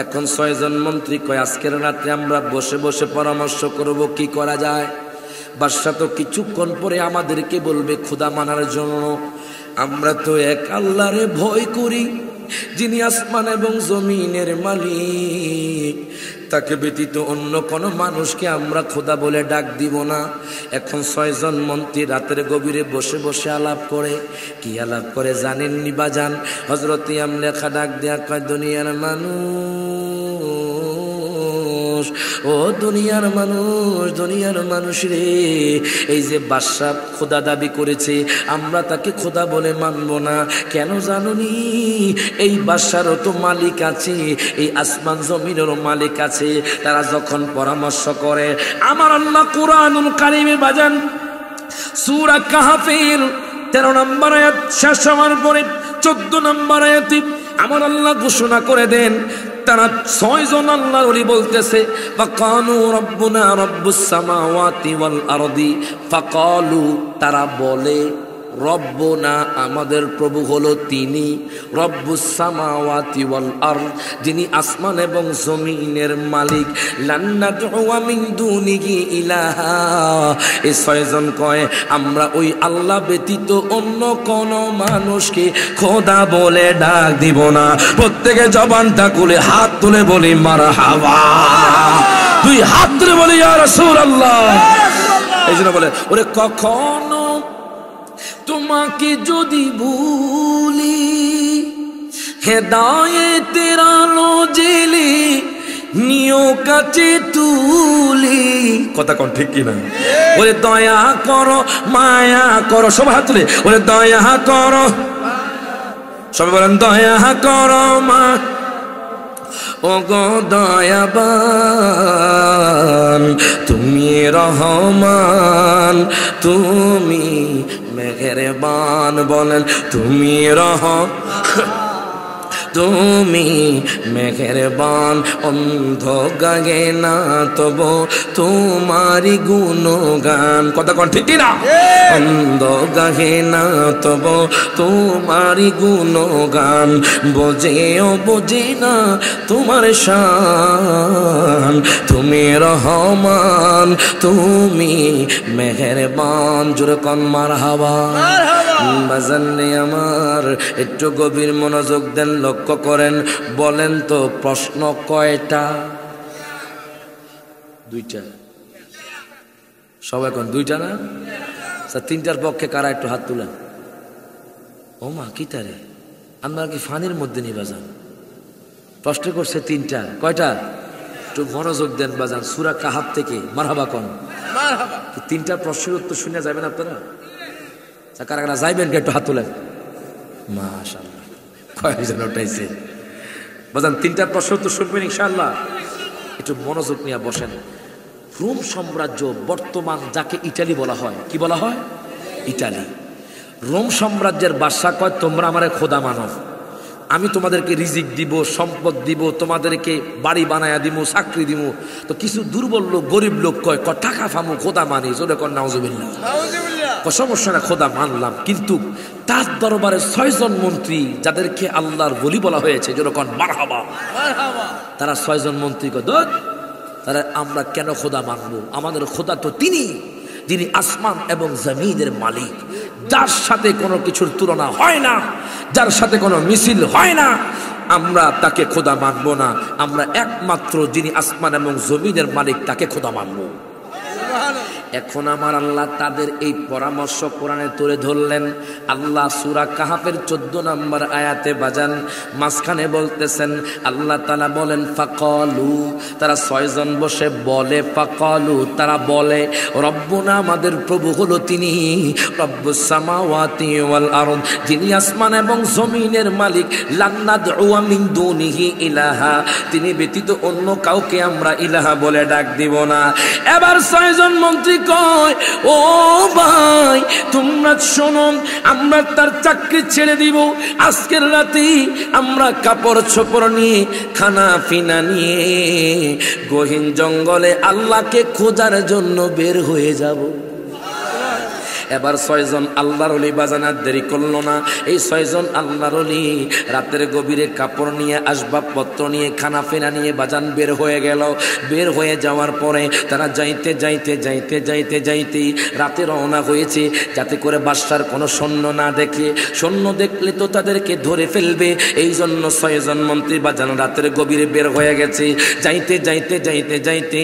এখন 6 জন মন্ত্রী কয় আজকের রাতে আমরা বসে বসে পরামর্শ করব কি করা যায়। বাদশা তো কিছুক্ষণ পরে আমাদেরকে বলবে খোদা মানার জন্য। আমরা তো এক আল্লাহরে ভয় করি, যিনি আসমান এবং জমিনের মালিক, তাকে ব্যতীত অন্য কোনো মানুষকে আমরা খোদা বলে ডাক দিব না। এখন 6 জন মন্ত্রী রাতের গভীরে বসে বসে আলাপ করে। কি আলাপ করে জানেননি বাজান? হযরত আমলেখা ডাক দেয়া কয়, দুনিয়ার মানুষ, ও দুনিয়ার মানুষ, দুনিয়ার মানুষ রে, এই যে বাদশা খোদা দাবি করেছে, আমরা তাকে খোদা বলে মানব না। কেন জানুনি? এই বাদশারও তো মালিক আছে, এই আসমান জমিনেরও মালিক আছে। তারা যখন পরামর্শ করে, আমার আল্লাহ কুরআনুল কারীমে বাজান সূরা কাহফের 13 নম্বর আয়াত শেষ হওয়ার পরে 14 নম্বর আয়াতে আমার আল্লাহ ঘোষণা করে দেন, তারা 6 জন আল্লাহর ওলি বলতেছে, ফাকালু রব্বুনা রব্বুস সামাওয়াতি ওয়াল আরদি, ফাকালু তারা বলে, রব্বুনা আমাদের প্রভু হলো তিনি, রব্বুস সামাওয়াতি ওয়াল আরদ যিনি আসমান এবং জমিনের মালিক, লান নাদউ মিন দুনিহি ইলাহা। এই 6 জন কয় আমরা ওই আল্লাহ ব্যতীত অন্য কোন মানুষকে খোদা বলে ডাক দিব না। প্রত্যেকে জবানটা খুলে হাত তুলে বলি মারহাবা, 2 হাত তুলে বলি ইয়া রাসূলুল্লাহ। এই জন্য বলে, ওরে কখনো তোমাকে যদি ভুলি, হেদায়েতের আলো জেলে নিও কাছে তুলি। কথা কোন ঠিক কিনা? ওরে দয়া করো মায়া করো, সবাই হাত তুলে ওরে দয়া করো, সবাই বলেন দয়া করো মা, ও গো দয়াবান তুমি রহমান, তুমি মেহেরবান, বলেন তুমি তুমি মেহেরবান, অন্ধ গায়ে না তব তোমারি গুণগান। কথা কন ঠিক না? অন্ধ গায়ে না তব তোমারি গুণগান, বোঝেও বোঝে না তোমার শান। তুমি রহমান, তুমি মেহেরবান। জোরে কন মারহাবা। বাজানে আমার একটু গভীর মনোযোগ দেন, লক্ষ্য করেন। বলেন তো প্রশ্ন কয়টা? দুইটা। সবাই কোন দুইটা না? তিনটার পক্ষে কারা একটু হাত তুলেন। ও মা কি তারে, আমরা কি ফানির মধ্যে নিয়ে বাজান? প্রশ্ন করছে তিনটা। কয়টা? একটু মনোযোগ দেন বাজান। সূরা কাহাফ থেকে মারহাবা কোন। তিনটা প্রশ্নের উত্তর শুনে যাবেন আপনারা? কারা কারা যাইবেন একটু হাত তুলেন। মাশাআল্লাহ, কয়েকজন উঠাইছে বাজান। তিনটা প্রশ্ন উত্তর শুনবেন ইনশাআল্লাহ। একটু মনোযোগ নিয়ে বসেন। রোম সাম্রাজ্য, বর্তমান যাকে ইটালি বলা হয়, কি বলা হয়? ইটালি। রোম সাম্রাজ্যের বাদশা কয় তোমরা আমারে খোদা মানো, আমি তোমাদেরকে রিজিক দিব, সম্পদ দিব, তোমাদেরকে বাড়ি বানায়া দিব, চাকরি দিব। তো কিছু দুর্বল লোক, গরিব লোক কয় টাকা ফামু, খোদা মানি। জোরে কর নাউজুবিল্লাহ। সমস্যা না, খোদা মানলাম। কিন্তু তার দরবারে 6 জন মন্ত্রী, যাদেরকে আল্লাহর ওলি বলা হয়েছে, জোরে কর মারহাবা। তারা 6 জন মন্ত্রী কয় তারা আমরা কেন খোদা মানবো? আমাদের খোদা তো তিনি, যিনি আসমান এবং জমিনের মালিক, যার সাথে কোনো কিছুর তুলনা হয় না, যার সাথে কোনো মিছিল হয় না। আমরা তাকে খোদা মানবো না, আমরা একমাত্র যিনি আসমান এবং জমিনের মালিক তাকে খোদা মানবো। এখন আমার আল্লাহ তাদের এই পরামর্শ কোরআনে তুলে ধরলেন। আল্লাহ সূরা কাহাফের 14 নম্বর আয়াতে বাজান মাঝখানে বলতেছেন, আল্লাহ তাআলা বলেন ফাকালু, তারা 6 জন বসে বলে, ফাকালু তারা বলে, রব্বুনা আমাদের প্রভু হলো তিনি, রব্বুস সামাওয়াতি ওয়াল আরদ, যিনি আসমান এবং জমিনের মালিক, লান নাদউ মিন দুনিহি ইলাহা, তিনি ব্যতীত অন্য কাউকে আমরা ইলাহা বলে ডাক দিব না। এবার 6 জন মন্ত্রী কয়, ও ভাই তোমরা শোনো, আমরা তার চাকরি ছেড়ে দিব, আজকের রাতে আমরা কাপড় চোপড় নিয়ে, খানা পিনা নিয়ে গহীন জঙ্গলে আল্লাহকে খোঁজার জন্য বের হয়ে যাব। এবার 6 জন আল্লাহর ওলি বাজানার দেরি করল না। এই 6 জন আল্লাহর ওলি রাতের গভীরে কাপড় নিয়ে, আসবাবপত্র নিয়ে, খানা ফেনা নিয়ে বাজান বের হয়ে গেল। বের হয়ে যাওয়ার পরে তারা যাইতে যাইতে যাইতে যাইতে যাইতে রাতে রওনা হয়েছে, যাতে করে বাদশার কোনো সৈন্য না দেখে। সৈন্য দেখলে তো তাদেরকে ধরে ফেলবে, এই জন্য 6 জন মন্ত্রী বাজান রাতের গভীরে বের হয়ে গেছে। যাইতে যাইতে যাইতে যাইতে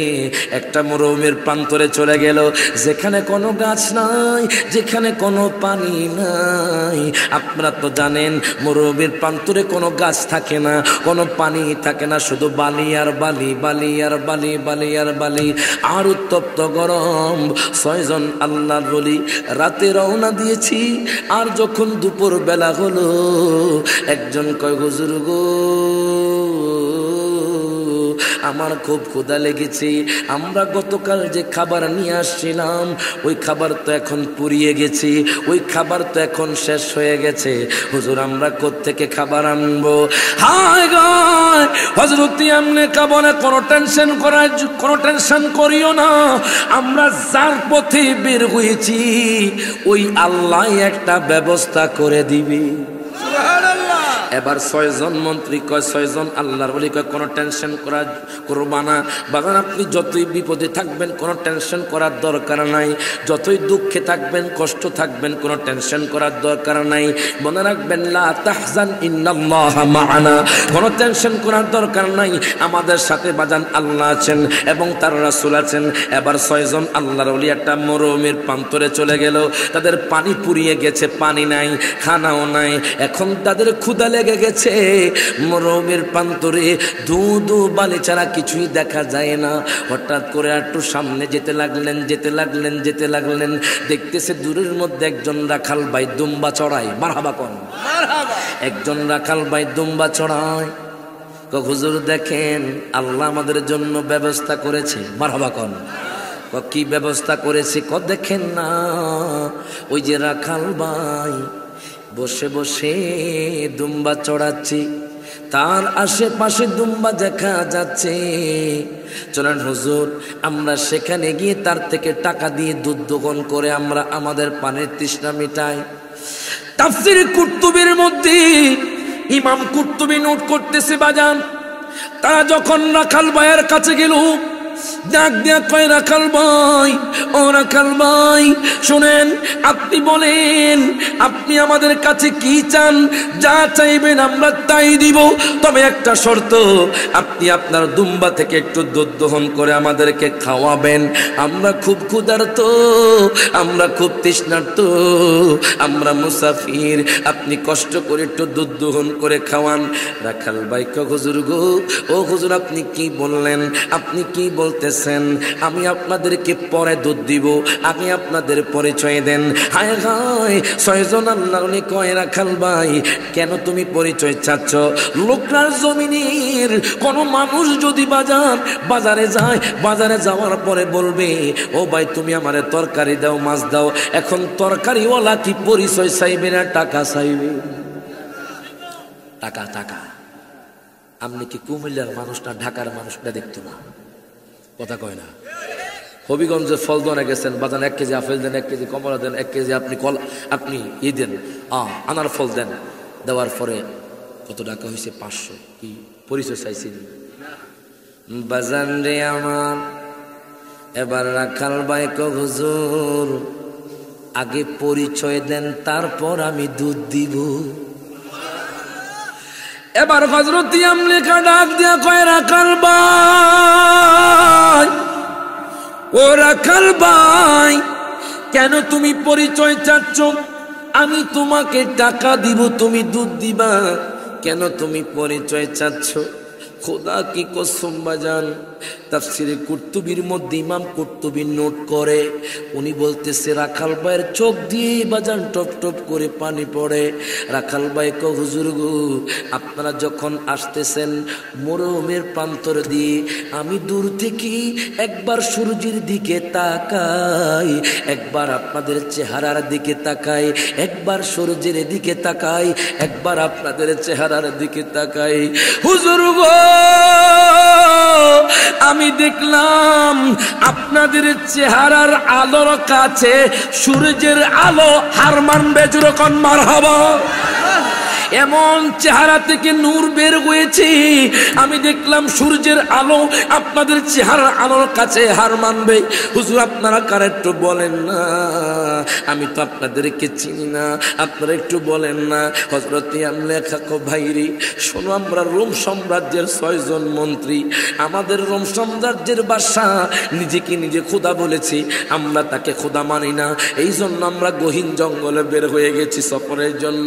একটা মরুভূমির প্রান্তরে চলে গেল, যেখানে কোনো গাছ নাই, যেখানে কোনো পানি নাই। আপনারা তো জানেন মরুভূমির প্রান্তরে কোনো গাছ থাকে না, কোনো পানি থাকে না, শুধু বালি আর বালি, বালি আর বালি, বালি আর বালি, আর উত্তপ্ত গরম। 6 জন আল্লাহর ওলি রাতে রওনা দিয়েছি। আর যখন দুপুর বেলা হলো, একজন কয় হুজুর গো, আমার খুব ক্ষুধা লেগেছে, আমরা গতকাল যে খাবার নিয়ে আসছিলাম ওই খাবার তো এখন পুড়িয়ে গেছে, ওই খাবার তো এখন শেষ হয়ে গেছে, হুজুর আমরা কোত্থেকে খাবার আনবো? হায় গায় হযরত আমনে কাবনে কোনো টেনশন করিও না, আমরা যার পথে বের হয়েছি ওই আল্লাহ একটা ব্যবস্থা করে দিবে। এবার 6 জন মন্ত্রী কয়, 6 জন আল্লাহর ওলি কয় কোনো টেনশন করবা না বাগান, আপনি যতই বিপদে থাকবেন কোনো টেনশন করার দরকার নাই, যতই দুঃখে থাকবেন, কষ্ট থাকবেন, কোনো টেনশন করার দরকার নাই। মনে রাখবেন লা তাহজান ইন্নাল্লাহা মা'ানা, কোনো টেনশন করার দরকার নাই, আমাদের সাথে বাজান আল্লাহ আছেন এবং তার রাসূল আছেন। এবার 6 জন আল্লাহর ওলি একটা মরুভূমির প্রান্তরে চলে গেল, তাদের পানি পুড়িয়ে গেছে, পানি নাই, খানাও নাই, এখন তাদের ক্ষুধা লেগে গেছে। মরুভূমির প্রান্তরে ধুধু বালি ছাড়া কিছুই দেখা যায় না। হঠাৎ করে একটু সামনে যেতে লাগলেন, যেতে লাগলেন, যেতে লাগলেন, দেখতেছে দূরের মধ্যে একজন রাখাল ভাই দুম্বা চড়ায়। মারহাবা কোন, একজন রাখাল ভাই দুম্বা চড়ায়। হুজুর দেখেন আল্লাহ আমাদের জন্য ব্যবস্থা করেছে। মারহাবা কোন, কি ব্যবস্থা করেছে? দেখেন না, ওই যে রাখাল ভাই বসে বসে দুম্বা চড়াচ্ছি, তার আশেপাশে দুম্বা দেখা যাচ্ছে। চলেন হুজুর, আমরা সেখানে গিয়ে তার থেকে টাকা দিয়ে দুধ দোহন করে আমরা আমাদের পানির তৃষ্ণা মিটাই। তাফসীর কুরতুবীর মধ্যে ইমাম কুরতুবী নোট করতেছে বাজান, তারা যখন রাখাল ভাইয়ের কাছে গেল, ডাক দিয়া কয়, রাখাল ভাই, ও রাখাল ভাই শুনেন, আপনি বলেন আপনি আমাদের কাছে কি চান, যা চাইবেন আমরা তাই দিব, তবে একটা শর্ত, আপনি আপনার দুম্বা থেকে একটু দুধ দহন করে আমাদেরকে খাওয়াবেন। আমরা খুব ক্ষুধার্ত, আমরা খুব তৃষ্ণার্ত, আমরা মুসাফির, আপনি কষ্ট করে একটু দুধ দহন করে খাওয়ান। রাখাল ভাই কয়, হুজুর গো, ও হুজুর আপনি কি বললেন, আপনি কি বলতেছেন, আমি আপনাদেরকে পরে দুধ দিব, আগে আপনাদের পরিচয় দেন। হায় হায়, 6 জন আল্লাহ কয়, রাখাল ভাই কেন তুমি পরিচয় চাচ্ছ? লোকনার জমিনের কোন মানুষ যদি বাজারে যায়, বাজারে যাওয়ার পরে বলবে, ও ভাই তুমি আমারে তরকারি দাও, মাছ দাও, এখন তরকারিওয়ালা কি পরিচয় চাইবে না টাকা চাইবে? টাকা টাকা। আপনি কি কুমিল্লার মানুষটা ঢাকার মানুষটা দেখতো না? কথা কয় না? হবিগঞ্জে ফল দোয়ানে গেছেন, বাজান 1 কেজি আপেল দেন, 1 কেজি কমলা দেন, 1 কেজি আপনি দেন, আনার ফল দেন। দেওয়ার পরে কত টাকা হয়েছে? 500। কি পরিচয় চাইছেন? বাজান রে আমার, এবার রাখাল ভাই কয়, হুজুর আগে পরিচয় দেন, তারপর আমি দুধ দিব। এবার হযরত আমলেখা ডাক দিয়া কয়, রাখাল ভাই, ও রাখাল ভাই কেন তুমি পরিচয় চাচ্ছ? আমি তোমাকে টাকা দিব, তুমি দুধ দিবা, কেন তুমি পরিচয় চাচ্ছ? খোদা কি কসম বাজান, তাফসীরে কুরতুবীর মধ্যে ইমাম কুরতুবী নোট করে, উনি বলতেছে রাখাল ভাইয়ের চোখ দিয়ে বাজান টপ টপ করে পানি পড়ে। রাখাল ভাই কয়, হুজুর গো, আপনারা যখন আসতেছেন মরুভূমির প্রান্তর দিয়ে, আমি দূর থেকে একবার সূর্যের দিকে তাকাই, একবার আপনাদের চেহারার দিকে তাকাই, একবার সূর্যের দিকে তাকাই, একবার আপনাদের চেহারার দিকে তাকাই। হুজুর গো, আমি দেখলাম আপনাদের চেহারার আলোর কাছে সূর্যের আলো হার মানবে। যখন মারহাবা, এমন চেহারা থেকে নূর বের হয়েছে, আমি দেখলাম সূর্যের আলো আপনাদের চেহারার আলোর কাছে হার মানবে। হুজুর আপনারা কার একটু বলেন না, আমি তো আপনাদেরকে চিনি না, আপনারা একটু বলেন না। হযরত আমলেখা কয়, ভাইরি শোনো, আমরা রোম সাম্রাজ্যের 6 জন মন্ত্রী, আমাদের রোম সাম্রাজ্যের বাদশা নিজেকে নিজে খোদা বলেছি, আমরা তাকে খোদা মানি না, এই জন্য আমরা গহীন জঙ্গলে বের হয়ে গেছি সফরের জন্য।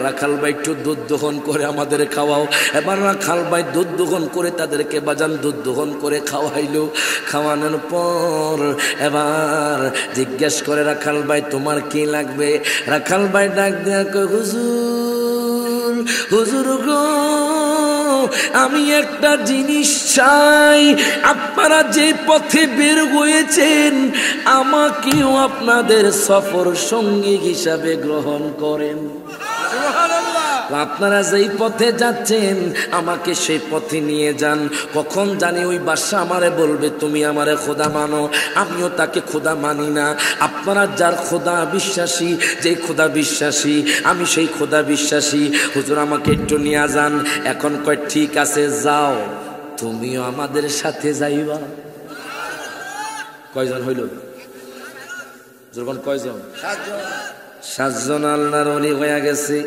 রাখাল ভাই একটু দুধ দহন করে আমাদের খাওয়াও। এবার রাখাল ভাই দুধ দহন করে তাদেরকে বাজান দুধ দহন করে খাওয়াইলো। খাওয়ানোর পর এবার জিজ্ঞেস করে, রাখাল ভাই তোমার কি লাগবে? রাখাল ভাই ডাক দেয়া কয়, হুজুর, হুজুর গো, আমি একটা জিনিস চাই, আপনারা যে পথে বের হয়েছেন আমাকেও আপনাদের সফর সঙ্গী হিসাবে গ্রহণ করেন। আপনারা যেই পথে যাচ্ছেন আমাকে সেই পথে নিয়ে যান। কখন জানি ওই বাদশা আমারে বলবে তুমি আমারে খোদা মানো, আমিও তাকে খোদা মানি না। আপনারা যার খোদা বিশ্বাসী, যেই খোদা বিশ্বাসী, আমি সেই খোদা বিশ্বাসী, হুজুর আমাকে একটু নিয়ে যান। এখন কয়, ঠিক আছে যাও, তুমিও আমাদের সাথে যাইবা। কয়জন হইল? যখন কয়জন? 7 জন আল্লাহর ওলি হয়ে গেছে।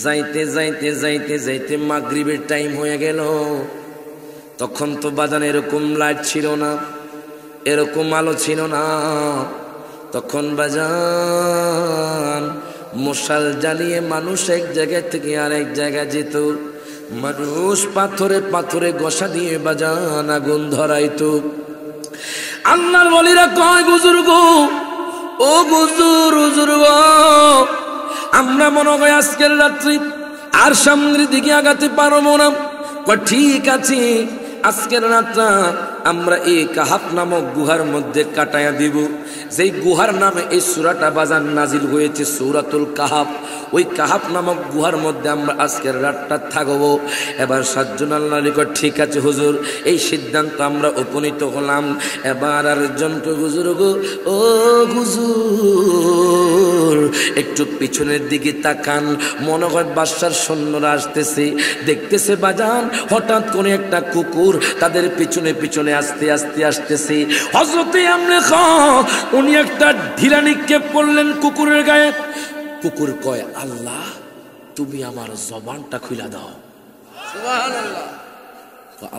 যাইতে যাইতে যাইতে যাইতে মাগরিবের টাইম হয়ে গেল। তখন তো বাজান এরকম লাইট ছিল না, এরকম আলো ছিল না। তখন বাজান মশাল জ্বালিয়ে মানুষ এক জায়গা থেকে আরেক জায়গায় যেত। মানুষ পাথরে পাথরে গোসা দিয়ে বাজান আগুন ধরাইতো। আল্লাহর ওলিরা কয়, হুজুর গো, ও হুজুর, হুজুর গো, আমরা মনে হয় আজকের রাত্রি আর সামনের দিকে আগাতে পারবো না। ঠিক আছে, আজকের রাতটা আমরা এই কাহাফ নামক গুহার মধ্যে কাটায়া দিব। যেই গুহার নামে এই সূরাটা বাজান নাজিল হয়েছে, সূরাতুল কাহাফ। ওই কাহাফ নামক গুহার মধ্যে আমরা আজকের রাতটা থাকবো। এবার সাতজন আল্লাহর নিকট ঠিক আছে হুজুর, এই সিদ্ধান্ত আমরা উপনীত হলাম। এবার আর জন্টু হুজুর গো, ও হুজুর একটু পিছনের দিকে তাকান, মনে হয় বাদশার সৈন্যরা আসতেছে। দেখতেছে বাজান হঠাৎ করে একটা কুকুর তাদের পিছনে পিছনে আস্তে আস্তে আসতেছে। হযরতে আমরে খান উনি একটা ঢিলা নিক্ষেপ করলেন কুকুরের গায়ে। কুকুর কয়, আল্লাহ তুমি আমার জবানটা খুলে দাও। সুবহানাল্লাহ।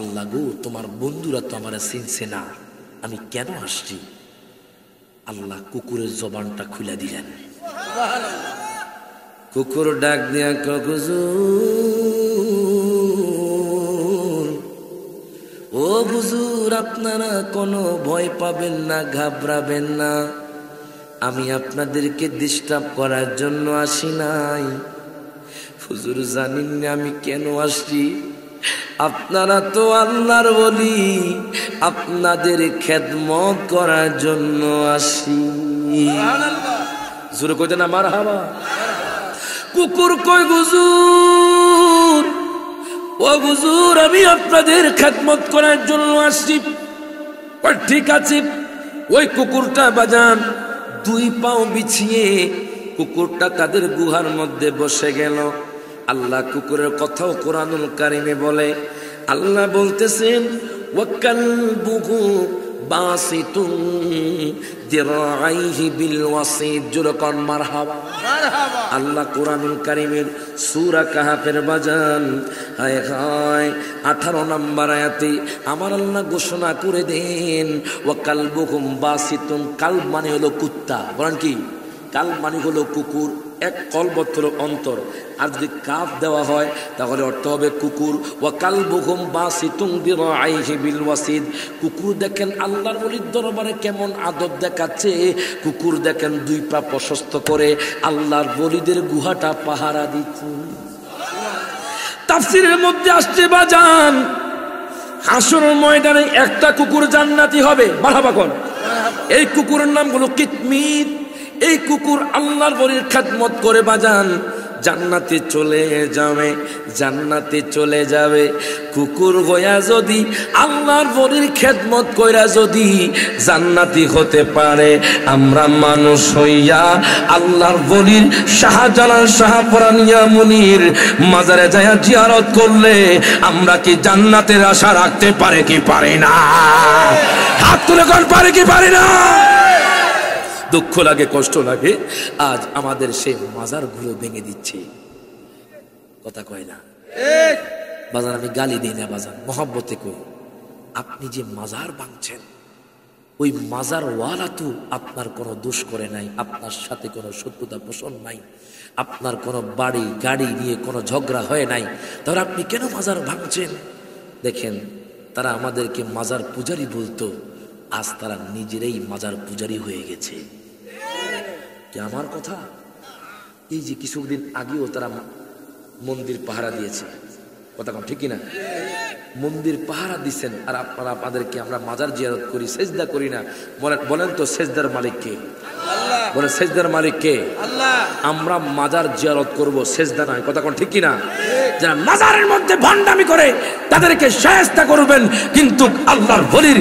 আল্লাহ গো, তোমার বন্ধুরা তো আমার চিনছে না, আমি কেন আসছি? আল্লাহ কুকুরের জবানটা খুলে দিলেন। সুবহানাল্লাহ। কুকুর ডাক দিয়া কয়, হুজুর ও হুজুর, আপনারা কোনো ভয় পাবেন না, ঘাবড়াবেন না, আমি আপনাদেরকে ডিস্টার্ব করার জন্য আসি নাই। হুজুর জানেন না আমি কেন আসছি? আপনারা তো আল্লাহর ওলি, আপনাদের খেদমত করার জন্য আসি। জোরে কইতে না মারহাবা। কুকুর কই, হুজুর ও হুজুর আমি আপনাদের খেদমত করার জন্য আসছি। ঠিক আছে। ওই কুকুরটা বাজান দুই পাও বিছিয়ে কুকুরটা তাদের গুহার মধ্যে বসে গেল। আল্লাহ কুকুরের কথাও কোরআনুল কারিমে বলে। আল্লাহ বলতেছেন, ওয়াকালবুহু বাসিতুন দিরাইহি বিল ওয়াসিদ। জোরকন মারহাবা। আল্লাহ কোরআনুল কারিমের সূরা কাহাফের বাজান হায় হায় 18 নম্বর আয়াতে আমার আল্লাহ ঘোষণা করে দেন, ওয়াকালবুহুম বাসিতুন। কালব মানে হলো কুত্তা। বলেন কি? কালব মানে হলো কুকুর। এক কলবত্র অন্তর, আর যদি কাফ দেওয়া হয় তাহলে অর্থ হবে কুকুর। ওয়া কালবুহুম বাসিতুন দিরাইহি বিল ওয়াসিদ। কুকুর দেখেন আল্লাহর ওলির দরবারে কেমন আদব দেখাচ্ছে। কুকুর দেখেন দুই পা প্রশস্ত করে আল্লাহর ওলিদের গুহাটা পাহারা দিচ্ছে। তাফসীরের মধ্যে আসছে বাজান, হাসরের ময়দানে একটা কুকুর জান্নাতি হবে। মারহাবা কোন? এই কুকুরের নাম হলো কিতমির। এই কুকুর আল্লাহর ওলির খেদমত করে বাজান জান্নাতে চলে যাবে, জান্নাতে চলে যাবে। কুকুর হইয়া যদি আল্লাহর ওলির খেদমত কইরা যদি জান্নাতি হতে পারে, আমরা মানুষ হইয়া আল্লাহর ওলির শাহজালাল শাহপরানিয়া মুনির মাজারে যায় জিয়ারত করলে আমরা কি জান্নাতের আশা রাখতে পারে কি পারি না? হাত তুলে কোন পারে কি পারি না? দুঃখ লাগে, কষ্ট লাগে, আজ আমাদের সেই মাজারগুলো ভেঙে দিচ্ছে। কথা কয় না বাজার, আমি গালি দিই না বাজার, মহব্বতে কই। আপনি যে মাজার ভাঙছেন, ওই মাজার ওয়ালা তো আপনার কোনো দোষ করে নাই, আপনার সাথে কোনো শত্রুতা পোষণ নাই, আপনার কোনো বাড়ি গাড়ি নিয়ে কোনো ঝগড়া হয় নাই, তাহলে আপনি কেন মাজার ভাঙছেন? দেখেন, তারা আমাদেরকে মাজার পূজারি বলতো, আজ তারা নিজেরাই মাজার পূজারি হয়ে গেছে। কি আমার কথা? এই যে কিছুদিন আগেও তারা মন্দির পাহারা দিয়েছে, কথা কম ঠিক কিনা? মন্দির পাহারা দিচ্ছেন, আর আপনারা আপনাদেরকে আমরা মাজার জিয়ারত করি, সেজদা করি না। বলেন তো সেজদার মালিক কে? বলে সেজদার মালিক কে? আল্লাহ। আমরা মাজার জিয়ারত করব, সেজদা নয়। কথা কোন ঠিক কিনা? যারা মাজারের মধ্যে ভণ্ডামি করে তাদেরকে শায়েস্তা করবেন, কিন্তু আল্লাহর ওলির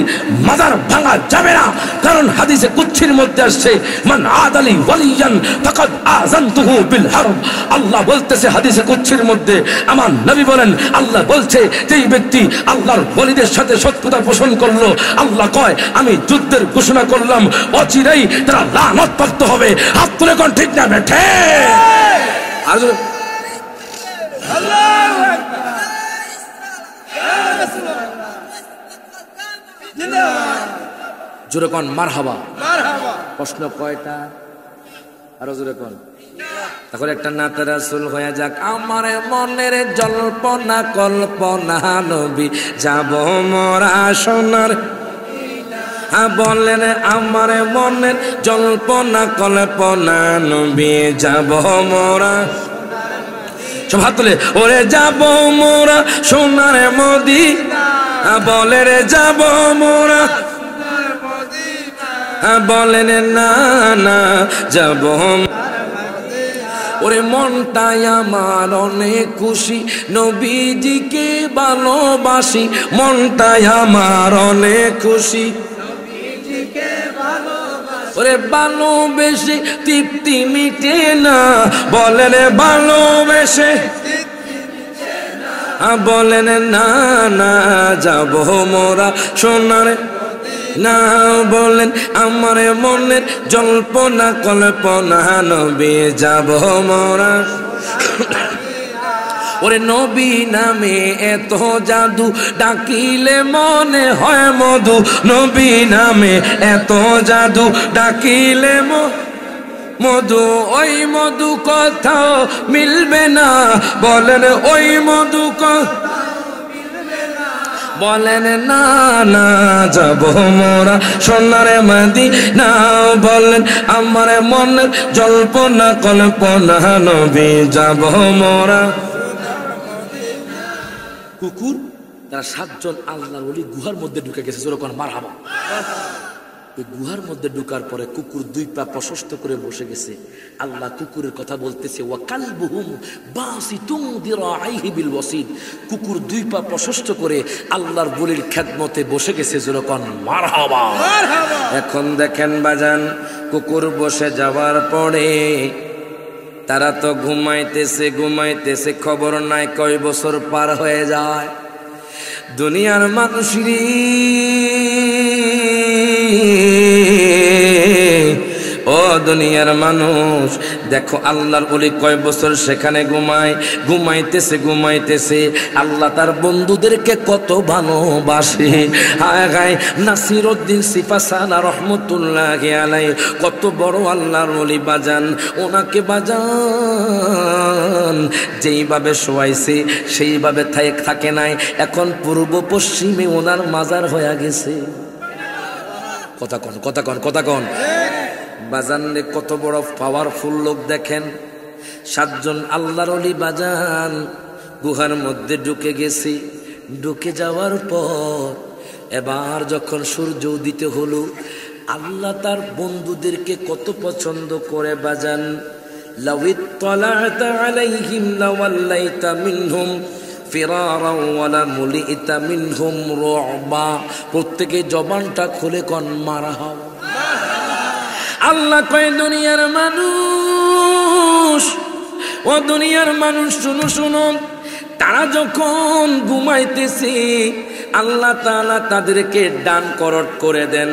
মাজার ভাঙা যাবে না। কারণ হাদিসে কুদসির মধ্যে আসছে, মান আদালি ওয়ালিয়ান ফাকাদ আযানতুহু বিল হারব। আল্লাহ বলতেছে হাদিসে কুদসির মধ্যে, আমার নবী বলেন, আল্লাহ বলছে যেই ব্যক্তি আল্লাহর ওলিদের সাথে শত্রুতা পোষণ করলো, আল্লাহ কয় আমি যুদ্ধের ঘোষণা করলাম, অচিরেই তারা লানত প্রাপ্ত হবে। হাত তুলে কোন ঠিক না বেঠে? আজ আল্লাহু আকবার, জোরে কোন মারহাবা। মারহাবা। প্রশ্ন কয়টা? আরো জোরে কোন। তাহলে একটা নাতে রাসূল হয়ে যাক। আমার মনের জল্পনা কল্পনা নবী যাব মোরা সোনার মদিনা। বলেন আমার মনের জল্পনা কল্পনা নবী যাব মোরা। সব হাত তুলে, ওরে যাব মোরা সোনার মদিনা। বলে রে যাব মোরা, বলেন না না যাব। ওরে মনটাই আমার অনেক খুশি, নবীজিকে ভালোবাসি, মনটাই আমার অনেক খুশি। ওরে ভালোবেসে তৃপ্তি মিটে না, বলেন ভালোবেসে বলেন না না যাব মোরা সোনার না। বলেন আমার মনের জল্পনা কল্পনা নবী যাব মোরা। ওরে নবী নামে এত জাদু, ডাকিলে মনে হয় মধু, নবী নামে এত জাদু, ডাকিলে মধু। ওই মধু কোথাও মিলবে না, বলেন ওই মধু বলেন না না যাব মোরা সোনার মদিনা। বলেন আমার মনের জল্পনা কল্পনা নবী যাব মোরা। কুকুর তারা 7 জন আল্লাহর ওলি গুহার মধ্যে ঢুকে গেছে, যেরকম মারহাবা। ওই গুহার মধ্যে ঢুকার পরে কুকুর 2 পা প্রশস্ত করে বসে গেছে। আল্লাহ কুকুরের কথা বলতেছে, ওয়া কালবুহুম বাসিতুম দিরাইহি বিল ওয়াসিদ। কুকুর 2 পা প্রশস্ত করে আল্লাহর ওলির খেদমতে বসে গেছে, যেরকম মারহাবা। এখন দেখেন বাজান, কুকুর বসে যাওয়ার পরে তারা তো ঘুমাইতেছে, খবর নাই কয় বছর পার হয়ে যায়। দুনিয়ার মানুষেরই ও দুনিয়ার মানুষ, দেখো আল্লাহর ওলি কয় বছর সেখানে ঘুমাইতেছে। আল্লাহ তার বন্ধুদেরকে কত ভালোবাসে। হায় হায়, নাসিরউদ্দিন সিফাসানা রহমতুল্লাহি আলাইহি কত বড় আল্লাহর ওলি বাজান। ওনাকে বাজান যেইভাবে শোয়াইছে সেইভাবে থাকে নাই, এখন পূর্ব পশ্চিমে ওনার মাজার হয়ে গেছে। কথা কন বাজান রে, কত বড় পাওয়ারফুল লোক দেখেন। 7 জন আল্লাহর ওলি বাজান গুহার মধ্যে ঢুকে গেছি। ঢুকে যাওয়ার পর এবার যখন সূর্য উদিত হলো, আল্লাহ তার বন্ধুদেরকে কত পছন্দ করে বাজান। লাউইত তালা'তা আলাইহিম লাওয়াল্লাইতা মিনহুম ফিরারা ওয়ালা মুলিতা মিনহুম রু'বা। প্রত্যেকে জবানটা খুলে কোন মারহাবা। আল্লাহ কয়, দুনিয়ার মানুষ, ও দুনিয়ার মানুষ শুনো, তারা যখন ঘুমাইতেছে আল্লাহ তাআলা তাদেরকে ডান করট করে দেন,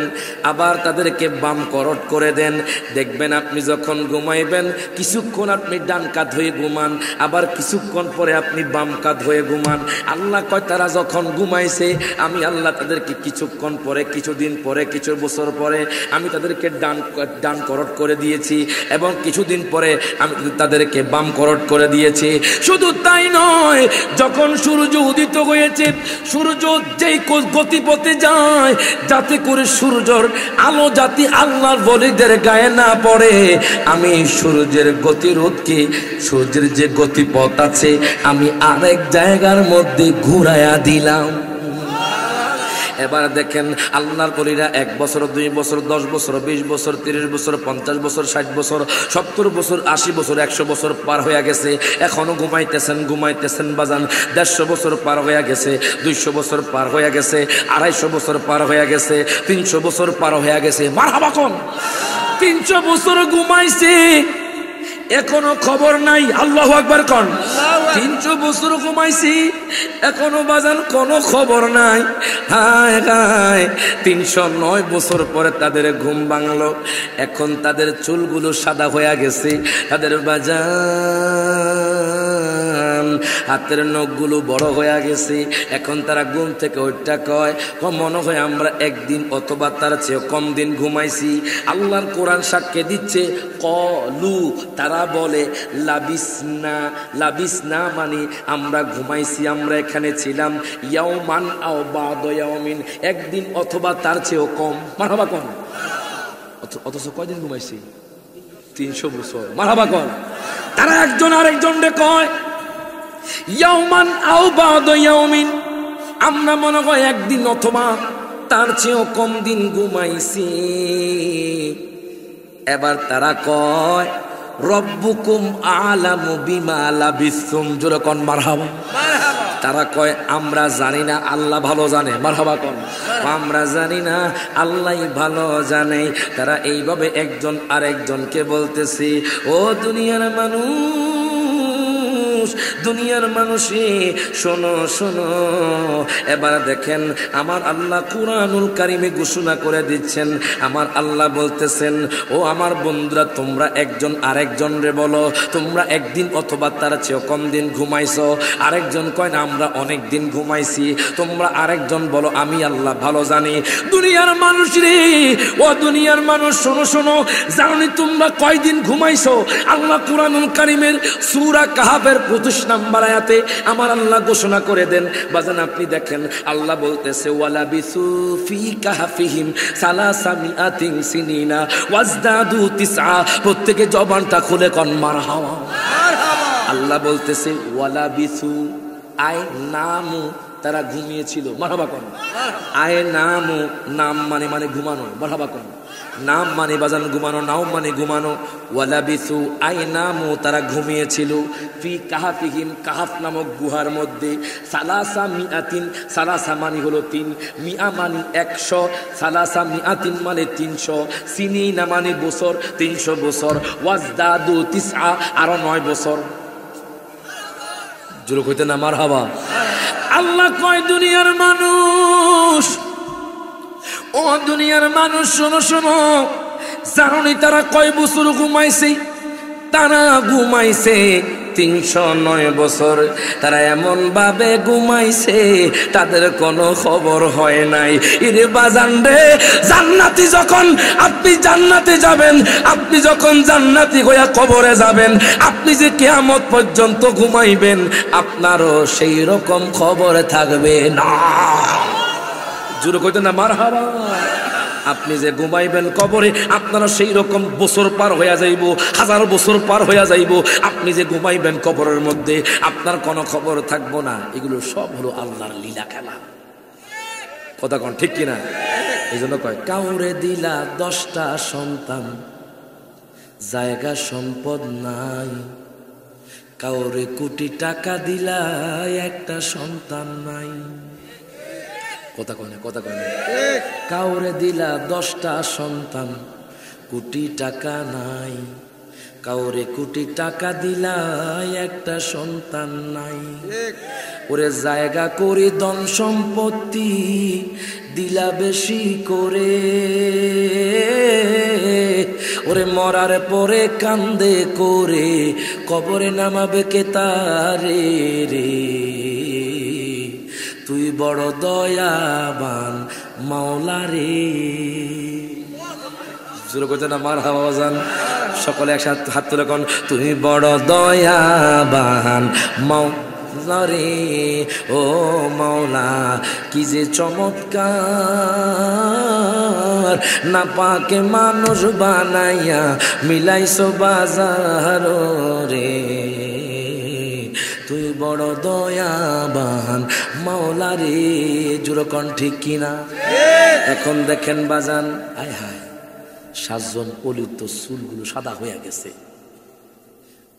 আবার তাদেরকে বাম করট করে দেন। দেখবেন আপনি যখন ঘুমাইবেন কিছুক্ষণ আপনি ডান কাত হয়ে ঘুমান, আবার কিছুক্ষণ পরে আপনি বাম কাত হয়ে ঘুমান। আল্লাহ কয় তারা যখন ঘুমাইছে আমি আল্লাহ তাদেরকে কিছুক্ষণ পরে, কিছুদিন পরে, কিছু বছর পরে আমি তাদেরকে ডান করট করে দিয়েছি, এবং কিছুদিন পরে আমি তাদেরকে বাম করট করে দিয়েছি। শুধু তাই নয়, যখন সূর্য উদিত হয়েছে, সূর্য যেই গতিপথে যায় যাতে করে সূর্যের আলো যাতে আল্লাহর ওলিদের গায়ে না পড়ে, আমি সূর্যের গতিরোধকে, সূর্যের যে গতিপথ আছে আমি আরেক জায়গার মধ্যে ঘুরাইয়া দিলাম। এবার দেখেন আল্লাহর ওলিরা 1 বছর, 2 বছর, 10 বছর, 20 বছর, 30 বছর, 50 বছর, 60 বছর, 70 বছর, 80 বছর, 100 বছর পার হয়ে গেছে, এখনো ঘুমাইতেছেন বাজান। 150 বছর পার হয়ে গেছে, 200 বছর পার হয়ে গেছে, 250 বছর পার হয়ে গেছে, 300 বছর পার হয়ে গেছে। মারহাবা কোন 300 বছর ঘুমাইছে, এখনো খবর নাই। আল্লাহু আকবার কোন 300 বছর ঘুমাইছি, এখনো বাজান কোনো খবর নাই। হায় হায়, 309 বছর পরে তাদের ঘুম ভাঙলো। এখন তাদের চুলগুলো সাদা হয়ে গেছে, তাদের বাজান হাতের নখগুলো বড় হয়ে গেছে। এখন তারা ঘুম থেকে ওইটা কয়, মনে হয় আমরা একদিন অথবা তার চেয়ে কম দিন ঘুমাইছি। আল্লাহর কোরআন সাক্ষ্য দিচ্ছে, কলু তারা বলে লাবিসনা মানে আমরা ঘুমাইছি, আমরা এখানে ছিলাম, ইয়াউমান আও বা'দা ইয়াউমিন, একদিন অথবা তার চেয়েও কম। মারহাবা কোন, অথচ কয়দিন ঘুমাইছি? 300 বছর। মারহাবা কোন। তারা একজন আরেকজনকে কয় ইয়াউমান আও বা'দা ইয়াউমিন, আমরা মনে হয় একদিন অথবা তার চেয়েও কম দিন ঘুমাইছি। এবার তারা কয় রব্বুকুম আলামু বিমা লাবিসতুম, জোরে কোন মারহাবা। তারা কয় আমরা জানি না, আল্লাহ ভালো জানে। মারহাবা কোন। আমরা জানি না, আল্লাহই ভালো জানে। তারা এইভাবে একজন আরেকজনকে বলতেছে, ও দুনিয়ার মানুষ, দুনিয়ার মানুষে শোনো শোনো। এবার দেখেন আমার আল্লাহ কুরআনুল কারীমে ঘোষণা করে দিচ্ছেন, আমার আল্লাহ বলতেছেন, ও আমার বন্ধুরা, তোমরা একজন আরেকজনরে বলো তোমরা একদিন অথবা তার চেয়ে কম দিন ঘুমাইছো। আরেকজন কয় না আমরা অনেক দিন ঘুমাইছি। তোমরা আরেকজন বলো আমি আল্লাহ ভালো জানি। দুনিয়ার মানুষ রে, ও দুনিয়ার মানুষ শোনো শোনো, জানি তোমরা কয়দিন ঘুমাইছো? আল্লাহ কুরআনুল কারীমের সূরা কাহাফের 25 নম্বর আয়াতে আমার আল্লাহ ঘোষণা করে দেন। বাজান আপনি দেখেন আল্লাহ বলতেছে ওয়ালা বিসু ফি কাহফিহিম সালাসামিআতিন সিনিনা ওয়াজদাদু তিসআ। প্রত্যেকে জবানটা খুলে কোন মারহাবা। আল্লাহ বলতেছে ওয়ালা বিসু, আয় নামু, তারা ঘুমিয়েছিল। মারহাবা কোন। আয় নামু, নাম মানে ঘুমানো। মারহাবা কোন। নাম মানে বাজান ঘুমানো, নাও মানে ঘুমানো। ওয়ালা বিসু, আই নামু, তারা ঘুমিয়েছিল। ফি কাহাফিহিম, কাহাফ নামক গুহার মধ্যে। সালাসা মিআতিন, সালাসা মানে হলো 3, মিআ মানে 100, সালাসা মিআতিন মানে 300, সিনিনা মানে বছর, 300 বছর, ওয়াজদাদু তিসআ, আরো 9 বছর। জোরে কইতে না মারহাবা। আল্লাহ কয় দুনিয়ার মানুষ, ও দুনিয়ার মানুষ শোনো শোনো, জানি তারা কয় বছর ঘুমাইছে? তারা ঘুমাইছে 309 বছর। তারা এমন ভাবে ঘুমাইছে তাদের কোনো খবর হয় নাই। ইরে বাজান রে, জান্নাতি যখন আপনি জান্নাতে যাবেন, আপনি যখন জান্নাতি হইয়া কবরে যাবেন, আপনি যে কিয়ামত পর্যন্ত ঘুমাইবেন আপনারও সেই রকম খবর থাকবে না। জোরে কইতে না মারহাবা। আপনি যে ঘুমাইবেন কবরে আপনারা সেই রকম বছর পার হইয়া যাইব, 1000 বছর পার হইয়া যাইব। আপনি যে ঘুমাইবেন কবরের মধ্যে আপনার কোনো খবর থাকবো না। এগুলো সব হলো আল্লাহর লীলা খেলা। কথা কোন ঠিক কিনা? এই জন্য কয় কাউরে দিলা 10টা সন্তান, জায়গা সম্পদ নাই। কাউরে কোটি টাকা দিলা, একটা সন্তান নাই। কথা কনে, কথা কনে। কাউরে দিলা 10টা সন্তান, কোটি টাকা নাই। কাউরে কোটি টাকা দিলা, একটা সন্তান নাই। ওরে জায়গা করে ধন সম্পত্তি দিলা বেশি করে, ওরে মরার পরে কান্দে করে কবরে নামাবে কে তারে রে। তুই বড় দয়াবান মাওলা রে। জোরে কইতে না মারহাবা বাজান। সকলে একসাথে হাত তুলে কোন তুই বড় দয়াবান মাওলা রে। ও মাওলা কি যে চমৎকার, না পাকে মানুষ বানাইয়া মিলাইছো বাজার রে। তুই বড় দয়াবান মাওলা রে। জোরে কোন ঠিক কিনা? এখন দেখেন বাজান, আয় হায় 7 জন অলির তো চুলগুলো সাদা হয়ে গেছে,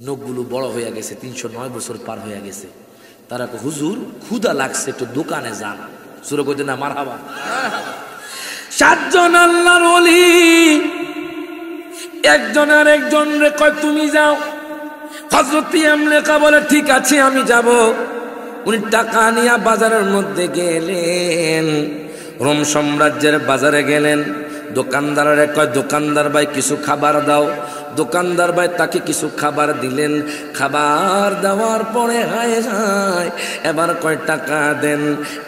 নখগুলো বড় হয়ে গেছে, 309 বছর পার হয়ে গেছে। তারা হুজুর ক্ষুধা লাগছে, একটু দোকানে যান। জোরে কইতে না মারহাবা। 7 জন আল্লাহর ওলি একজন আর একজন রে কয় তুমি যাও। হযরত আমলেকা বলে ঠিক আছে আমি যাব। উনি টাকা নিয়ে বাজারের মধ্যে গেলেন, রোম সাম্রাজ্যের বাজারে গেলেন। দোকানদারের কয় দোকানদার ভাই কিছু খাবার দাও। দোকানদার ভাই তাকে কিছু খাবার দিলেন। খাবার দেওয়ার পরে হায় হায় এবার কয় টাকা দেন।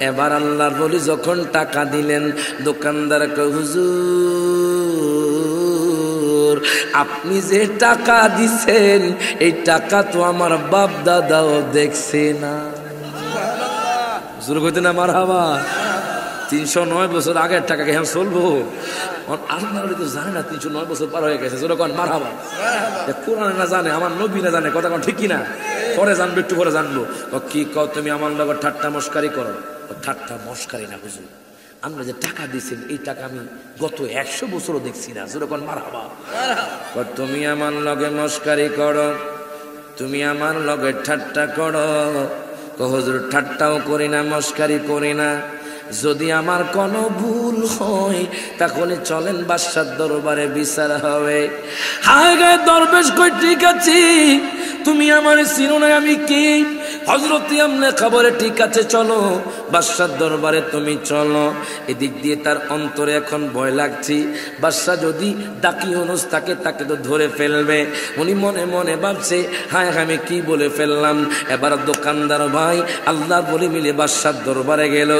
এবার আল্লাহর ওলি যখন টাকা দিলেন, দোকানদার কয় হুজুর আপনি যে টাকা দিছেন এই টাকা তো আমার বাপ দাদাও দেখছে না। জোরে কইতে না মারহাবা। 309 বছর আগের টাকা কেন চলবো? আল্লাহ তো জানে না 309 বছর পার হয়ে গেছে। জোরে কোন মারহাবা। কোরআন না জানে, আমার নবী না জানে, কথা কোন ঠিক কিনা? পরে জানবো, একটু পরে জানবো। কি কও তুমি আমার লগর ঠাট্টা মস্কারি করো? ঠাট্টা মস্কারি না হুজুর, আমরা যে টাকা দিয়েছেন এই টাকা আমি গত 100 বছরও দেখছি না। যেরকম মারহাবা, তুমি আমার লগে মস্কারি করো, তুমি আমার লগে ঠাট্টা করো। হুজুর ঠাট্টাও করি না, মস্কারি করি না, যদি আমার কোনো ভুল হয় তাহলে চলেন বাদশার দরবারে বিচার হবে। হায় গায়ে দরবেশ কই ঠিক আছে, তুমি আমার চিনো না আমি কে? হযরত আমনে খবরে ঠিক আছে চলো বাদশার দরবারে তুমি চলো। এদিক দিয়ে তার অন্তরে এখন ভয় লাগছে, বাদশা যদি ডাকি অনুস থাকে তাকে তো ধরে ফেলবে। উনি মনে মনে ভাবছে হায় আমি কি বলে ফেললাম। এবার দোকানদার ভাই আল্লাহ বলে মিলে বাদশার দরবারে গেল।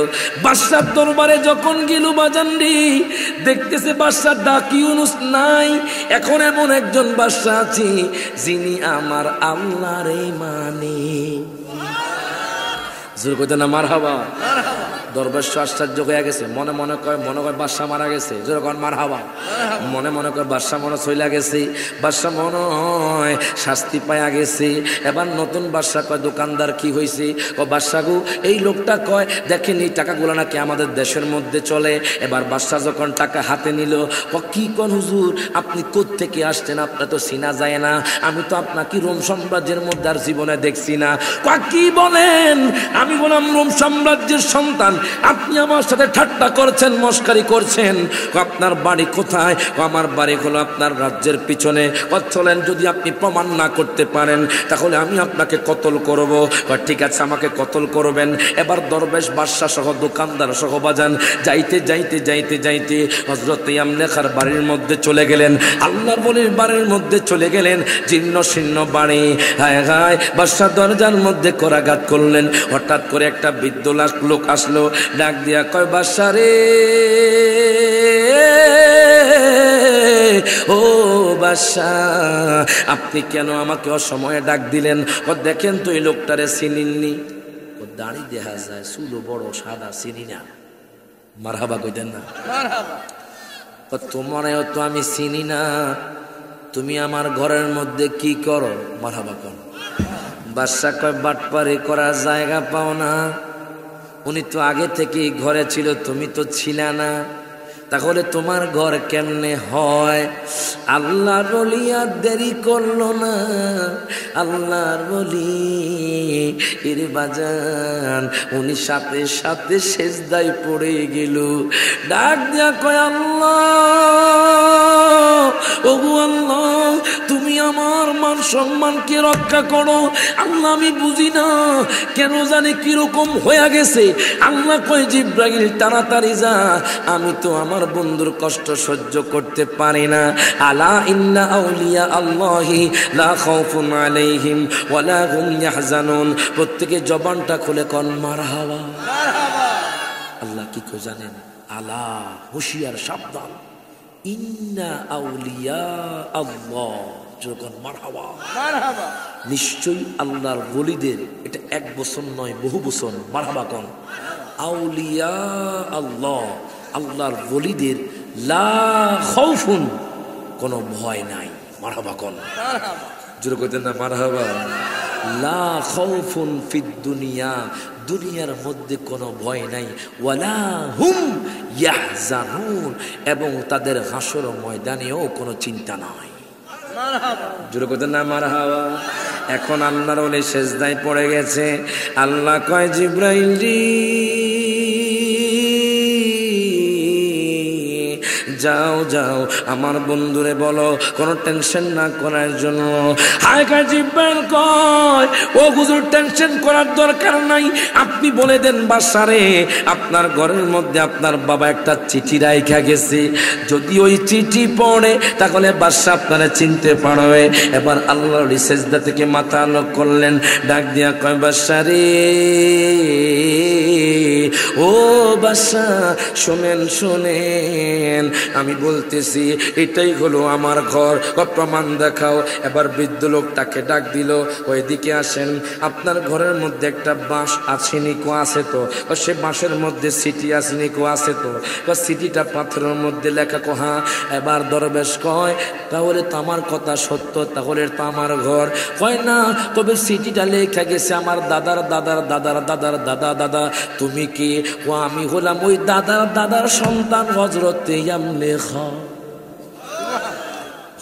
বাদশার দরবারে যখন গেল বাজানডি দেখতেছে বাদশার ডাকি অনুস নাই। এখন এমন একজন বাদশা আছে যিনি আমার আল্লাহরে মানে। জোর কইতে না মারহাবা। দরবেশ আশ্চর্য হয়ে গেছে, মনে মনে কয় বাদশা মারা গেছে। যেরকম মারহাবা, মনে মনে কয় বাদশা মনে চইলা গেছে, বাদশা মনে হয় শাস্তি পায়া গেছে। এবার নতুন বাদশা কয় দোকানদার কি হয়েছে? ও বাদশা গো এই লোকটা কয় দেখেন এই টাকাগুলো নাকি আমাদের দেশের মধ্যে চলে। এবার বাদশা যখন টাকা হাতে নিল, কি কোন হুজুর আপনি কোত্থেকে আসছেন? আপনার তো চিনা যায় না, আমি তো আপনাকে রোম সাম্রাজ্যের মধ্যে আর জীবনে দেখছি না। কি বলেন? আমি বললাম রোম সাম্রাজ্যের সন্তান, আপনি আমার সাথে ঠাট্টা করছেন, মস্কারি করছেন। আপনার বাড়ি কোথায়? আমার বাড়ি হলো আপনার রাজ্যের পিছনে। চলেন যদি আপনি প্রমাণ না করতে পারেন তাহলে আমি আপনাকে কতল করব। ঠিক আছে আমাকে কতল করবেন। এবার দরবেশ বাদশা সহ দোকানদার সহ বাজান যাইতে যাইতে যাইতে যাইতে হযরত আমলেখার বাড়ির মধ্যে চলে গেলেন, আল্লাহর ওলির বাড়ির মধ্যে চলে গেলেন। জীর্ণ শীর্ণ বাড়ি, হায় হায়। বাদশা দরজার মধ্যে করাঘাত করলেন। হঠাৎ করে একটা বৃদ্ধ লোক আসলো, ডাক দিয়া কয় বাদশা রে, ও বাদশা আপনি কেন আমাকে অসময়ে ডাক দিলেন? ও দেখেন তো এই লোকটারে চিনিননি, ও দাড়ি দেখা যায়, চুলো বড় সাদা, চিনি না। মারহাবা কইতেন না? তোমারও তো আমি চিনি না, তুমি আমার ঘরের মধ্যে কি করো? মারহাবা কর। বাদশা কয় বাটপারি করার জায়গা পাও না? উনি তো আগে থেকেই ঘরে ছিল, তুমি তো ছিলা না, তাহলে তোমার ঘর কেমনে হয়? আল্লাহর ওলি আর দেরি করলো না, আল্লাহর ওলি এর বাজান উনি সাথে সাথে সেজদায় পড়ে গেল। ডাক দিয়া কয় আল্লাহ, ওগো আল্লাহ তুমি আমার মান সম্মানকে রক্ষা করো। আল্লাহ আমি বুঝি না কেন জানি কিরকম হয়ে গেছে। আল্লাহ কয় জিব্রাইল তাড়াতাড়ি যা, আমি তো আমার বন্ধুর কষ্ট সহ্য করতে পারি না। আলা ইন্না আউলিয়া আল্লাহি লা খাউফুন আলাইহিম ওয়ালা হুম ইয়াহজানুন। প্রত্যেকে জবানটা খুলে কোন মারহাবা। আল্লাহ কি কয় জানেন? আলা, হুঁশিয়ার, সাবধান, ইন্না আউলিয়া আল্লাহ, যখন মারহাবা মারহাবা, নিশ্চয়ই আল্লাহর ওলিদের, এটা এক বছর নয় বহু বছর, মারহাবা কোন। আউলিয়া আল্লাহ, আল্লাহর ওলিদের লা খাউফুন, কোনো ভয় নাই। মারহাবা কোন, জোরে কইতেন না মারহাবা। লা খাউফুন ফিদ দুনিয়া, দুনিয়ার মধ্যে কোনো ভয় নাই। ওয়ালা হুম ইয়াহজানুন, এবং তাদের হাসর ময়দানেও কোনো চিন্তা নাই। জোরে কইতেন না মারহাবা। এখন আল্লাহর ওলি সেজদায় পড়ে গেছে। আল্লাহ কয় জিব্রাইল রে, যাও যাও আমার বন্ধুরে বলো কোনো টেনশন না করার জন্য। হায় কাজ জিব্রাইল কয় ও হুজুর টেনশন করার দরকার নাই, আপনি বলে দেন বাদশারে আপনার ঘরের মধ্যে আপনার বাবা একটা চিঠি রাইখা গেছে, যদি ওই চিঠি পড়ে তাহলে বাদশা আপনারা চিনতে পারবে। এবার আল্লাহর ওলি সেজদা থেকে মাথা আলোক করলেন, ডাক দিয়া কয় বাদশা রে, ও বাদশা শোনেন শোনেন, আমি বলতেছি এটাই হলো আমার ঘর, প্রমাণ দেখাও। এবার বৃদ্ধ লোকটাকে ডাক দিল, ওইদিকে আসেন, আপনার ঘরের মধ্যে একটা বাঁশ আছে নিকো? আছে তো। সে বাঁশের মধ্যে সিটি আছে নিকো? আছে তো। সিটিটা পাথরের মধ্যে লেখা কোহা। এবার দরবেশ কয় তাহলে তো আমার কথা সত্য, তাহলে তো আমার ঘর। কয় না, তবে সিটিটা লেখা গেছে আমার দাদার দাদার দাদার দাদার দাদা দাদা। তুমি কি কে? ও আমি হলাম ওই দাদার দাদার সন্তান হযরতে ইয়ামলেখা।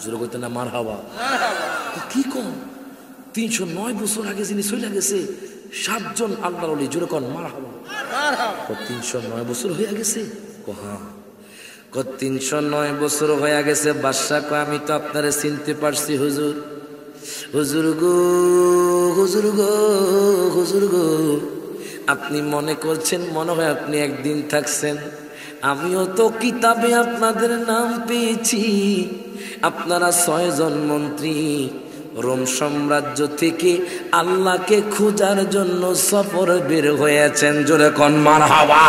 জোরে কইতে না মারহাবা। কি কম 309 বছর আগে যিনি চলে গেছে 7 জন আল্লাহর ওলি, জোরে কোন মারহাবা। 309 বছর হয়ে গেছে? হ্যাঁ 309 বছর হয়ে গেছে। বাদশা কয় আমি তো আপনারে চিনতে পারছি হুজুর। হুজুর গো, হুজুর গো, হুজুর গো, আপনি মনে করছেন মনে হয় আপনি একদিন থাকছেন। আমিও তো কিতাবে আপনাদের নাম পেয়েছি। আপনারা 6 জন মন্ত্রী রোম সাম্রাজ্য থেকে আল্লাহকে খোঁজার জন্য সফর বের হয়েছেন। জোরে কোন মারহাবা।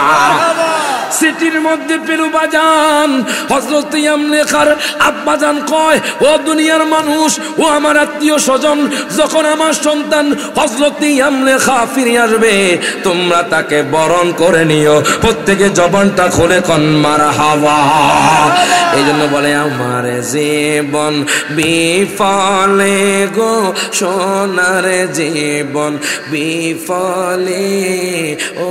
সিটির মধ্যে পেরু বাজান হযরত ইয়ামলেখার আব্বাজান কয়, ও দুনিয়ার মানুষ, ও আমার আত্মীয় স্বজন, যখন আমার সন্তান হযরত ইয়ামলেখা ফিরে আসবে তোমরা তাকে বরণ করে নিও। প্রত্যেকে জবানটা খুলে কোন মারহাবা। এই জন্য বলে আমার জীবন বিফলে গো সোনার জীবন বিফলে, ও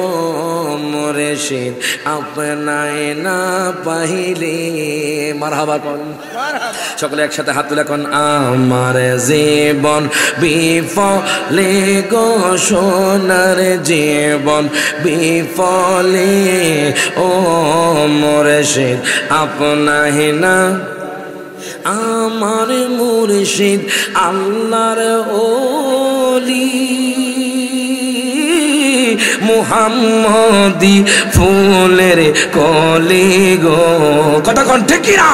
মুর্শিদ আপনায় না পাইলে। মারহাবা কোন সকলে একসাথে হাত তুলে কোন আমার জীবন বিফলে গো সোনার জীবন বিফলে, ও মুর্শিদ আপনায় না। আমার মুর্শিদ আল্লাহর ওলি মুহাম্মদি ফুলের কলি গো। কথা কোন ঠিক কি না?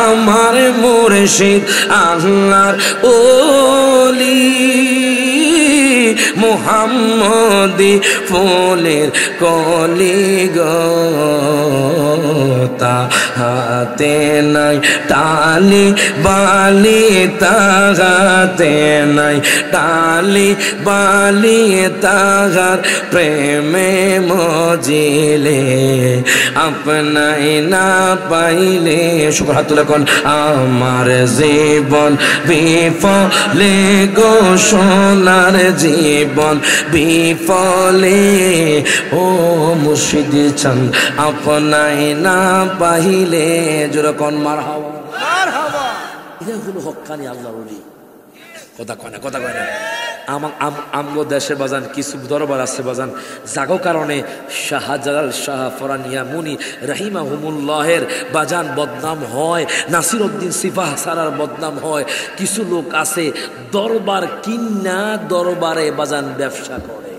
আমার মুর্শিদ আল্লাহর ওলি মুহাম্মদি ফুলের কলি গো। তাহাতে নাই টালি বালি, তাহাতে নাই টালি বালি, তাহার প্রেমে মজিলে আপনাই না পাইলে। শুকর হাত তুলে কোন আমার জীবন বিফলে গো সোনার জীবন বিফলে, ও মুর্শিদ চান আপনাই না পাইলে। জোরে কোন মারহাবা। মারহাবা। এটা হলো হক্কানি আল্লাহর ওলি। কথা কয় না, কথা কয় না। আমগো দেশে বাজান কিছু দরবার আছে বাজান, জাগো কারণে শাহজালাল শাহ ফরানিয়া মুনি রাহিমাহুমুল্লাহের বাজান বদনাম হয়, নাসির উদ্দিন সিফাহ সারার বদনাম হয়। কিছু লোক আছে দরবার কিন্না দরবারে বাজান ব্যবসা করে,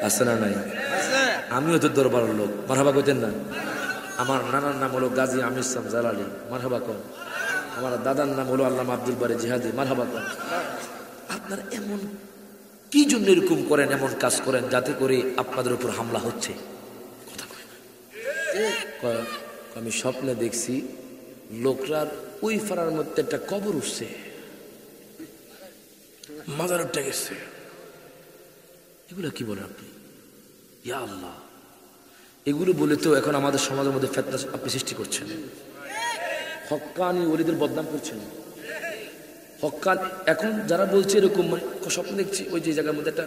আছে না নাই? আমিও তো দরবারের লোক। মারহাবা কইতেন না? আমার নানার নাম হলো গাজী আমির ইসলাম জালালি। মারহাবা কর। আমার দাদার নাম হলো আল্লামা আব্দুল বারী জিহাদি। মারহাবা কর। আপনারা এমন কি জন্য এরকম করেন, এমন কাজ করেন যাতে করে আপনাদের উপর হামলা হচ্ছে? কথা কয় আমি স্বপ্নে দেখছি লোকরার ওই ফাড়ার মধ্যে একটা কবর উঠছে, মাজার উঠে গেছে। এগুলো কি বলেন আপনি? ইয়া আল্লাহ, এগুলো বলে তো এখন আমাদের সমাজের মধ্যে ফিতনা আপনি সৃষ্টি করছেন, হক্কানি ওলিদের বদনাম করছেন। হক্কান এখন যারা বলছে এরকম স্বপ্ন দেখছি ওই যে জায়গার মধ্যে একটা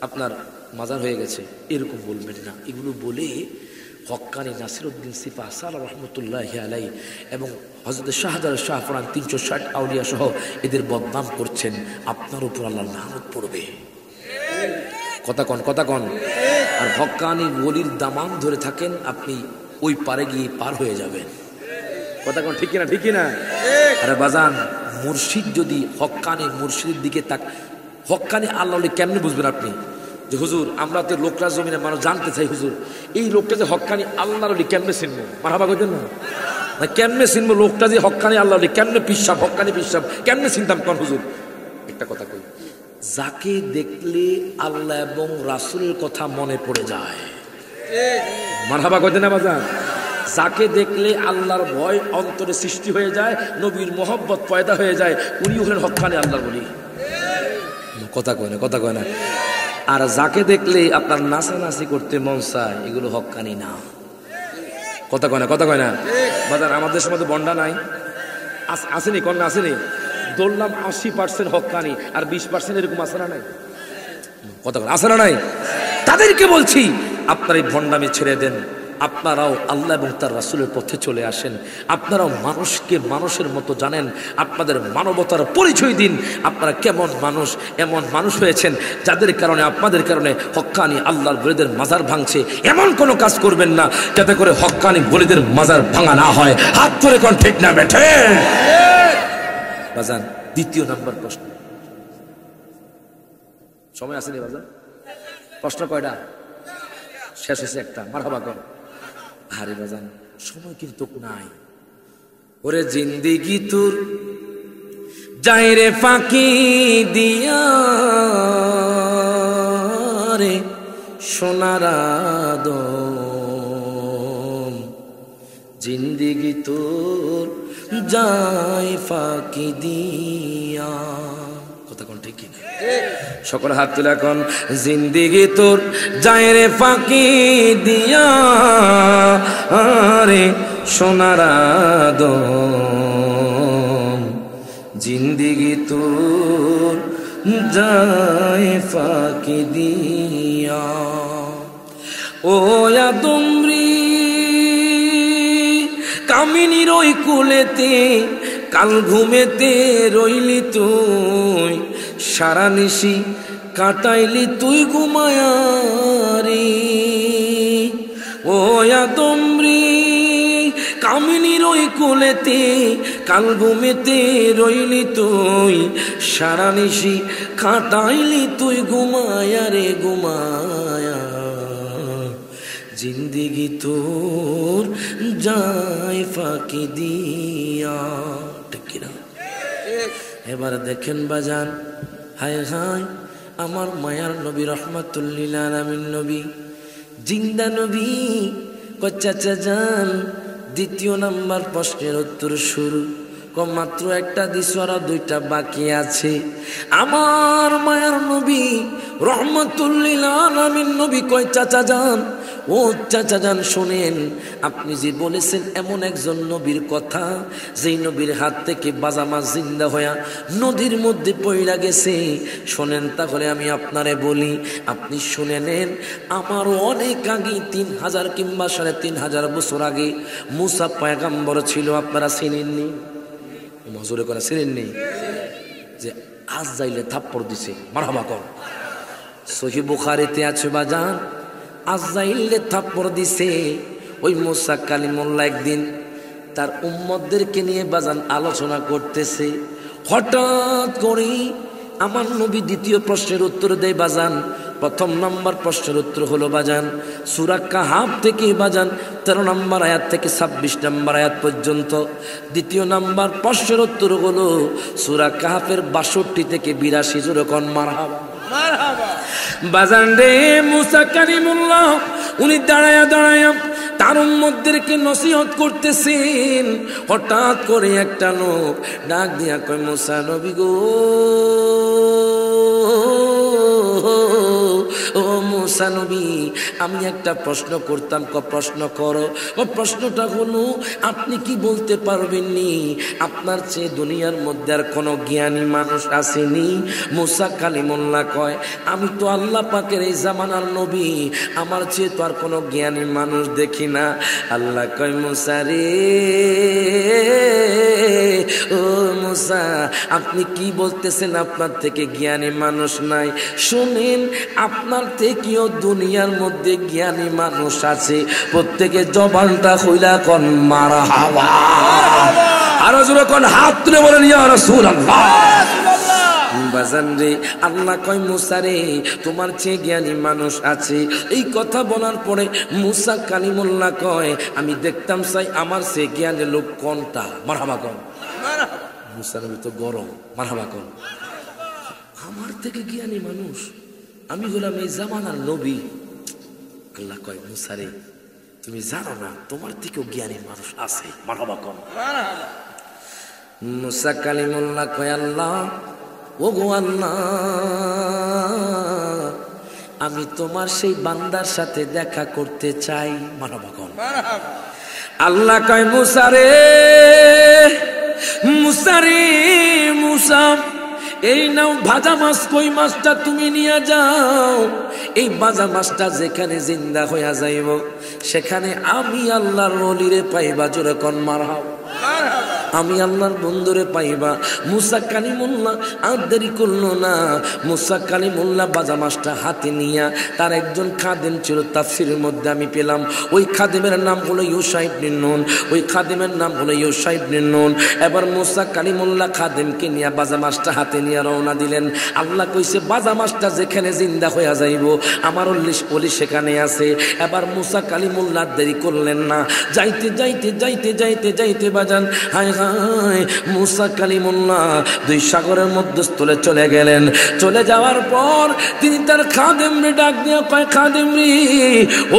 আপনার মাজার হয়ে গেছে, এরকম বলবেন না। এগুলো বলে হক্কানি নাসির উদ্দিন সিফাহ সালাহ রহমতুল্লাহ আলাই এবং হযরত শাহজালাল শাহ ফরান 360 আউলিয়া সহ এদের বদনাম করছেন। আপনার উপর আল্লাহর লানত পড়বে। কথা কন, কথা কন। আর হক্কানি ওলির দামান ধরে থাকেন, আপনি ওই পারে গিয়ে পার হয়ে যাবেন। কথা কন, ঠিক কিনা? ঠিক কিনা? আরে বাজান, মুর্শিদ যদি হক্কানি মুর্শিদের দিকে তাক, হক্কানি আল্লাহ কেমনে বুঝবেন আপনি? যে হুজুর আমরা তো লোকরা জমিনে মানুষ জানতে চাই, হুজুর এই লোকটা যে হক্কানি আল্লাহর ওলি কেমনে চিনবো? মারহাবা কইতেন না? কেমনে চিনবো লোকটা যে হক্কানি আল্লাহর ওলি? কেমনে পিসাব হক্কানি পিসাব কেমনে চিনতাম কোন হুজুর? একটা কথা কই, যাকে দেখলে আল্লাহ এবং রাসূলের কথা মনে পড়ে যায়। মারহাবা কইতেন না বাজান? যাকে দেখলে আল্লাহর ভয় অন্তরে সৃষ্টি হয়ে যায়, নবীর মোহব্বত পয়দা হয়ে যায়, উনি হলেন হক্কানি আল্লাহর ওলি। কথা কয় না, কথা কয় না। আর যাকে দেখলে আপনার নাচানাচি করতে মন চায়, এগুলো হক্কানি না। কথা কয় না, কথা কয় না। বাজার আমাদের সমাজে বন্ডা নাই, আসেনি কন্যা, আসেনি? ধরলাম 80% হক্কানি আর 20% এরকম আছে না নাই? কথা কয়, আছে না নাই? তাদেরকে বলছি আপনারা এই ভণ্ডামি ছেড়ে দেন, আপনারাও আল্লাহ এবং তার রাসূলের পথে চলে আসেন, আপনারাও মানুষকে মানুষের মতো জানেন, আপনাদের মানবতার পরিচয় দিন। আপনারা কেমন মানুষ, এমন মানুষ হয়েছেন যাদের কারণে, আপনাদের কারণে হক্কানি আল্লাহর বলিদের মাজার ভাঙছে। এমন কোনো কাজ করবেন না যাতে করে হক্কানি বলিদের মাজার ভাঙা না হয়। হাত ধরে কোন ঠিক না বেঠে বাজান। দ্বিতীয় নাম্বার প্রশ্ন, সময় আসেনি বাজান? প্রশ্ন কয়টা? শেষ হয়েছে একটা, মারহাবা কর। আরে বাজান সময় কিন্তু নাই। ওরে জিন্দিগি তোর যায় রে ফাঁকি দিয়া রে সোনার আদম, জিন্দিগি তোর যায় ফাঁকি দিয়া। কথা কোন ঠিক কিনা? সকল হাত তুলে এখন, জিন্দিগি তোর যায় রে ফাঁকি দিয়া রে সোনার আদম, জিন্দিগি তোর যায় ফাঁকি দিয়া। ও আদম রে কামিনীর ওই কুলেতে কাল ঘুমেতে রইলি তুই, সারা নিশি কাটাইলি তুই ঘুমায়া রে। ও আদম রে কামিনীর ওই কোলেতে কাল ঘুমেতে রইলি তুই, সারা নিশি কাটাইলি তুই ঘুমায়া রে ঘুমায়া, জিন্দিগি তোর যায় ফাঁকি দিয়া। ঠিক কিনা? এবার দেখেন বাজান, হায় হায় আমার মায়ার নবী রহমাতুল লিল আলামিন নবী, জিন্দা নবী। চাচা যান দ্বিতীয় নাম্বার প্রশ্নের উত্তর শুরু। মাত্র একটা দিশরা দুইটা বাকি আছে। আমার মায়ার নবী রহমাতুল লিল আলামিন নবী কয় চাচা যান, ও চাচা যান শোনেন, আপনি যে বলেছেন এমন একজন নবীর কথা, যেই নবীর হাত থেকে বাজা মাছ জিন্দা হইয়া নদীর মধ্যে পইড়া গেছে। শোনেন তাহলে আমি আপনারে বলি, আপনি শুনে নেন। আমার অনেক আগে 3000 কিংবা 3500 বছর আগে মুসা পয়গম্বর ছিল, আপনারা চিনেননি? মজুরে করে চিনেননি? যে আজরাইলে থাপ্পড় দিছে, মারহাবা কর। সহিহ বুখারীতে আছে বাজান, আজরাইলে থাপ্পড় দিছে। ওই মুসা কালিমুল্লাহ একদিন তার উম্মতদেরকে নিয়ে বাজান আলোচনা করতেছে। হঠাৎ করে আমার নবী দ্বিতীয় প্রশ্নের উত্তর দেয় বাজান। প্রথম নম্বর প্রশ্নের উত্তর হলো বাজান সূরা কাহাফ থেকে বাজান 13 নম্বর আয়াত থেকে 26 নম্বর আয়াত পর্যন্ত। দ্বিতীয় নম্বর প্রশ্নের উত্তর হলো সূরা কাহাফের 62 থেকে 82। জোরে কোন মারহাবা মারহাবা। বাজান রে মুসা কালিমুল্লাহ উনি দাঁড়ায়া দাঁড়ায়া তার উম্মতদেরকে নসিহত করতেছেন। হঠাৎ করে একটা লোক ডাক দিয়া কয়, মুসা নবী গো, ও মুসা নবী, আমি একটা প্রশ্ন করতাম। প্রশ্ন করো। প্রশ্নটা হলো, আপনি কি বলতে পারবেননি আপনার চেয়ে দুনিয়ার মধ্যে আর কোনো জ্ঞানী মানুষ আসেনি? মুসা কালিমুল্লাহ কয়, আমি তো আল্লাহ পাকের এই জামানার নবী, আমার চেয়ে তো আর কোনো জ্ঞানী মানুষ দেখি না। আল্লাহ কয়, মুসা রে, ও মুসা, আপনি কি বলতেছেন আপনার থেকে জ্ঞানী মানুষ নাই? শোনেন, আপনার থেকেও দুনিয়ার মধ্যে জ্ঞানী মানুষ আছে। প্রত্যেকে জবানটা খুইলা কোন মারহাবা। আরো জোরে কোন হাত তুলে বলেন ইয়া রাসূলুল্লাহ। বাজান রে, আল্লাহ কয়, মুসা রে, তোমার চেয়ে জ্ঞানী মানুষ আছে। এই কথা বলার পরে মুসা কালিমুল্লাহ কয়, আমি দেখতাম চাই আমার চেয়ে জ্ঞানী লোক কোনটা। মারহাবা কোন। মুসা নবী তো গরম, মারহাবা কোন। আমার থেকে জ্ঞানী মানুষ, আমি হলাম এই জামানার নবী। আল্লাহ কয়, মুসা রে, তুমি জানো না তোমার থেকেও জ্ঞানী মানুষ আছে। মারহাবা কোন। মুসা কালিমুল্লাহ কয়, আল্লাহ, ও গো আল্লাহ, আমি তোমার সেই বান্দার সাথে দেখা করতে চাই। মারহাবা কোন। আল্লাহ কয়, মুসা রে, মুসা রে, মুসা, এই নাও ভাজা মাছ, কই মাছটা তুমি নিয়ে যাও। এই বাজা মাছটা যেখানে জিন্দা হইয়া যাইব সেখানে আমি আল্লাহর ওলিরে পাইবা, জোরে কোন মারহাবা। আমি আল্লাহর বন্ধুরে পাইবা। মুসা কালিমুল্লাহ আর দেরি করলো না। মুসা কালিমুল্লাহ বাজা মাছটা হাতে নিয়া, তার একজন খাদেম ছিল, তাফসিরের মধ্যে আমি পেলাম ওই খাদেমের নাম হলো ইউশা ইবনে নুন। ওই খাদেমের নাম হলো ইউশা ইবনে নুন। এবার মুসা কালিমুল্লাহ খাদেমকে নিয়ে বাজা মাছটা হাতে নিয়ে রওনা দিলেন। আল্লাহ কইছে বাজা মাছটা যেখানে জিন্দা হইয়া যাইব আমার ওলি সেখানে আছে। এবার মুসা কালিমুল্লাহ দেরি করলেন না, যাইতে যাইতে যাইতে যাইতে যাইতে বাজান হায় হায় মুসা কালিমুল্লাহ দুই সাগরের মধ্যস্থলে চলে গেলেন। চলে যাওয়ার পর তিনি তার খাদেমরে ডাক দিয়ে কয়, খাদেম রে,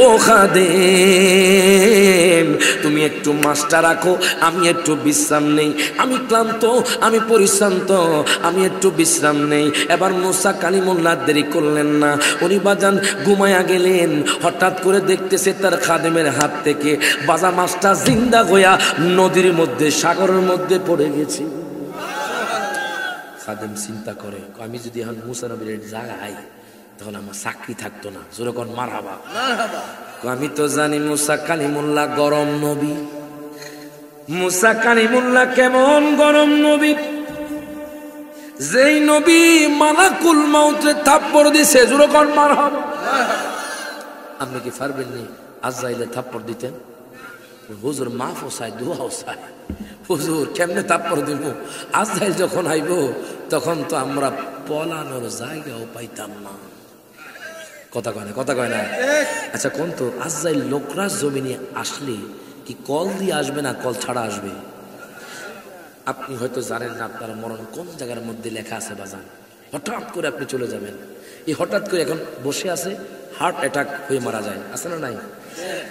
ও খাদেম তুমি একটু মাছটা রাখো, আমি একটু বিশ্রাম নেই, আমি ক্লান্ত, আমি পরিশ্রান্ত, আমি একটু বিশ্রাম নেই। এবার মুসা কালিমুল্লাহ দেরি করলেন না, উনি বাজান ঘুমায়া গেলেন। হঠাৎ করে দেখতেছে তার খাদেমের হাত থেকে বাজা মাছটা জিন্দা হইয়া নদীর মধ্যে, সাগরের মধ্যে পড়ে গেছে। খাদেম চিন্তা করে, আমি যদি এখন মুসা নবীর জায়গায় তখন আমার চাকরি থাকতো না, যেরকম মারহাবা। আমি তো জানি মুসা কালিমুল্লাহ গরম নবী। মুসা কালিমুল্লাহ কেমন গরম নবী, যেই নবী মালাকুল মাউতে থাপ্পড় দিছে, যেরকম মারহাবা। আপনি কি পারবেন নি আজরাইলে থাপ্পড় দিতেন? হুজুর মাফ চাই, দোয়াও চাই। হুজুর কেমনে থাপ্পড় দিব? আজরাইল যখন আইব তখন তো আমরা পলানোর জায়গাও পাইতাম না। কথা কয় না, কথা কয় না। আচ্ছা কোন তো আজরাইল লোকরাজ জমিনে আসলে কি কল দিয়ে আসবে না কল ছাড়া আসবে? আপনি হয়তো জানেন না আপনার মরণ কোন জায়গার মধ্যে লেখা আছে বাজান। হঠাৎ করে আপনি চলে যাবেন, এই হঠাৎ করে এখন বসে আছে, হার্ট অ্যাটাক হয়ে মারা যায়, আছে না নাই?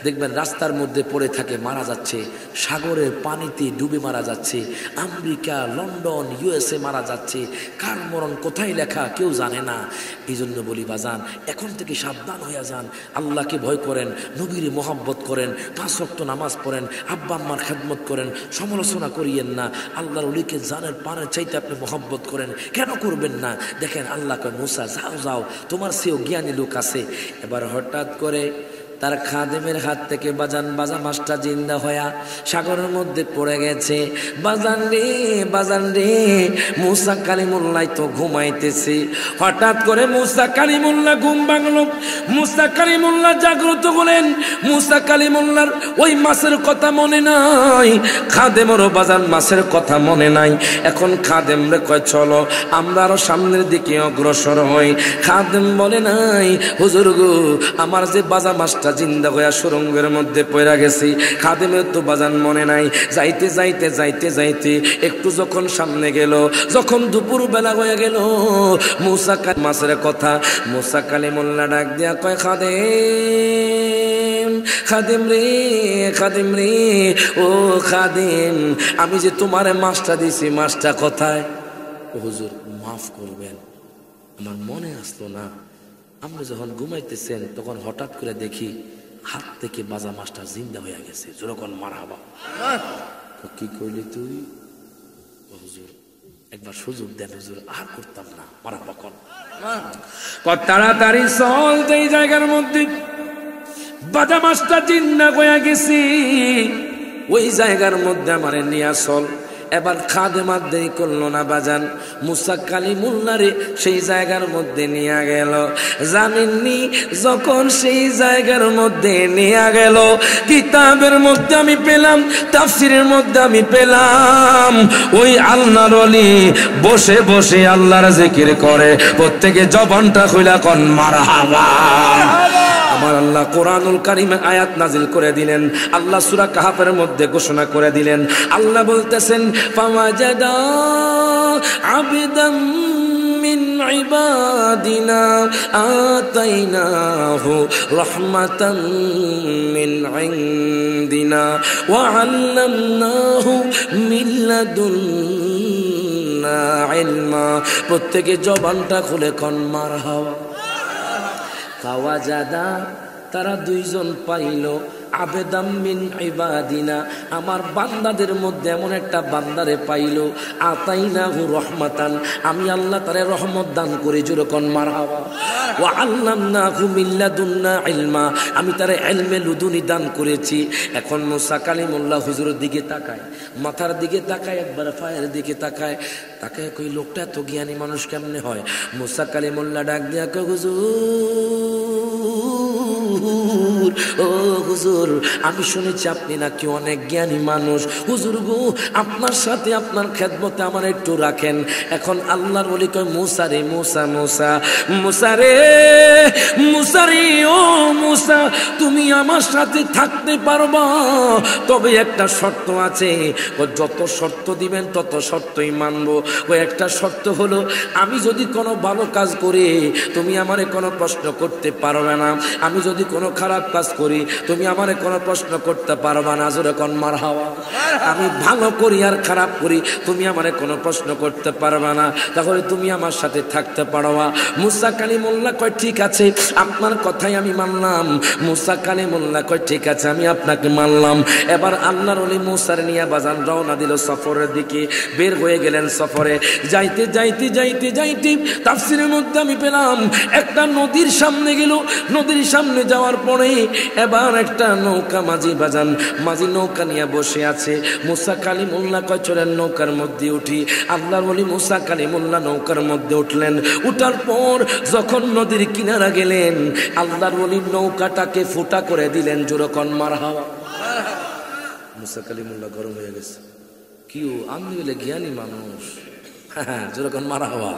দেখবেন রাস্তার মধ্যে পড়ে থাকে, মারা যাচ্ছে, সাগরের পানিতে ডুবে মারা যাচ্ছে, আমেরিকা, লন্ডন, USA মারা যাচ্ছে। কার মরণ কোথায় লেখা কেউ জানে না। এই জন্য বলি বাজান, এখন থেকে সাবধান হইয়া যান, আল্লাহকে ভয় করেন, নবীর মোহাব্বত করেন, 5 ওয়াক্ত নামাজ পড়েন, আব্বা আম্মার খেদমত করেন, সমালোচনা করিয়েন না। আল্লাহর ওলিকে জানের পানের চাইতে আপনি মোহাব্বত করেন, কেন করবেন না? দেখেন আল্লাহ কয় মুসা যাও যাও, তোমার সেও জ্ঞানী লোক আছে। এবার হঠাৎ করে তার খাদেমের হাত থেকে বাজান বাজা মাছটা জিন্দা হইয়া সাগরের মধ্যে পড়ে গেছে। বাজান রে, বাজান রে, মুসা কালিমুল্লাহ তো ঘুমাইতেছে। হঠাৎ করে মুসা কালিমুল্লাহ ঘুম ভাঙলো। মুসা কালিমুল্লাহ জাগ্রত হলেন। মুসা কালিমুল্লাহর ওই মাছের কথা মনে নাই, খাদেমেরও বাজান মাছের কথা মনে নাই। এখন খাদেম রে কয় চলো আমরা আরো সামনের দিকে অগ্রসর হই। খাদেম বলে নাই হুজুর গো, আমার যে বাজা মাছটা জিন্দা হইয়া সুরঙ্গের মধ্যে পড়া গেছি, খাদেমের তো বাজান মনে নাই। যাইতে যাইতে যাইতে যাইতে একটু যখন সামনে গেল, যখন দুপুর বেলা হয়ে গেল, মুসা মাছের কথা মুসা কালিমুল্লাহ ডাক দিয়া কয়, খাদেম, খাদেম রে, খাদেম রে, ও খাদেম, আমি যে তোমার মাছটা দিছি, মাছটা কোথায়? হুজুর মাফ করবেন, আমার মনে আসলো না। আপনি যখন ঘুমাইতেছেন তখন হঠাৎ করে দেখি হাত থেকে বাজা মাছটা জিন্দা হয়ে গেছে, যেরকম মারহাবা। কি কইলি তুই? হুজুর একবার সুযোগ দেন হুজুর, আর করতাম না, মারহাবা কোন। তাড়াতাড়ি চল, এই জায়গার মধ্যে বাজা মাছটা জিন্দা হয়ে গেছি, ওই জায়গার মধ্যে আমারে নিয়ে চল। এবার খাদেমাত দেরি করলো না বাজান, মুসা কালিমুল্লাহরে সেই জায়গার মধ্যে নিয়ে গেল। জানেননি যখন সেই জায়গার মধ্যে নিয়ে গেল, কিতাবের মধ্যে আমি পেলাম, তাফসিরের মধ্যে আমি পেলাম, ওই আল্লাহর ওলি বসে বসে আল্লাহর জিকির করে। প্রত্যেকে জবানটা খুইলা কোন মারহাবা। আমার আল্লাহ কোরআনুল কারীমে আয়াত নাজিল করে দিলেন। আল্লাহ সূরা কাহাফের মধ্যে ঘোষণা করে দিলেন, আল্লাহ বলতেছেন, ফাওয়াজাদা আবদাম মিন ইবাদিনা আতাইনাহু রাহমাতাম মিন ইনদিনা ওয়া আল্লামনাহু মিন লাদুন্না ইলমা। প্রত্যেকে জবানটা খুলে কোন মারহাবা। ফাওয়াজাদা, তারা দুইজন পাইল আবেদাম মিন ইবাদিনা, আমার বান্দাদের মধ্যে এমন একটা বান্দারে পাইল, আতাইনাহু রহমাতান, আমি আল্লাহ তারে রহমত দান করি, যেরকম মারহাবা। ওয়া আল্লামনাহু মিন লাদুন্না ইলমা, আমি তারে ইলমে লুদুনি দান করেছি। এখন মুসা কালিমুল্লাহ হুজুরের দিকে তাকায়, মাথার দিকে তাকায়, একবার পায়ের দিকে তাকায়, তাকায় কই লোকটা এত জ্ঞানী মানুষ কেমনে হয়? মুসা কালিমুল্লাহ ডাক দিয়া কয়, হুজুর, ও হুজুর, আমি শুনেছি আপনি নাকি অনেক জ্ঞানী মানুষ। হুজুর গো, আপনার সাথে আপনার খেদমতে আমার একটু রাখেন। এখন আল্লাহর ওলি কয়, মুসা রে, মুসা, মুসা, মুসা রে, মুসা রে, ও মুসা, তুমি আমার সাথে থাকতে পারবা, তবে একটা শর্ত আছে। ও যত শর্ত দিবেন তত শর্তই মানবো। ও একটা শর্ত হলো, আমি যদি কোনো ভালো কাজ করি তুমি আমারে কোনো প্রশ্ন করতে পারবে না, আমি যদি কোনো খারাপ কাজ করি তুমি আমারে কোনো প্রশ্ন করতে পারবে না, জোরে কোন মারহাবা। আমি ভালো করি আর খারাপ করি তুমি আমারে কোনো প্রশ্ন করতে পারবে না, তাহলে তুমি আমার সাথে থাকতে পারবা। মুসা কালিমুল্লাহ কয়, ঠিক আছে, আপনার কথাই আমি মানলাম। মুসা কালিমুল্লাহ কয়, ঠিক আছে, আমি আপনাকে মানলাম। এবার আল্লাহর ওলি মুসার নিয়ে বাজান রওনা দিল সফরের দিকে, বের হয়ে গেলেন সফরে। যাইতে যাইতে যাইতে যাইতে তাফসীরের মধ্যে আমি পেলাম একটা নদীর সামনে গেল। নদীর সামনে যাওয়ার পরে এবার একটা নৌকা মাঝি বাজান, মাঝি নৌকা নিয়ে বসে আছে। মুসা কালিমুল্লাহ কয়, চলেন নৌকার মধ্যে উঠি। আল্লাহর ওলি মুসা কালিমুল্লাহ নৌকার মধ্যে উঠলেন। উঠার পর যখন নদীর কিনারা গেলেন, আল্লাহর ওলি নৌকাটাকে ফুটা করে দিলেন, জোরকন মারহাবা। মুসা কালিমুল্লাহ গরম হয়ে গেছে, কি আপনি বলে জ্ঞানী মানুষ, হ্যাঁ যেরকম মারহাবা,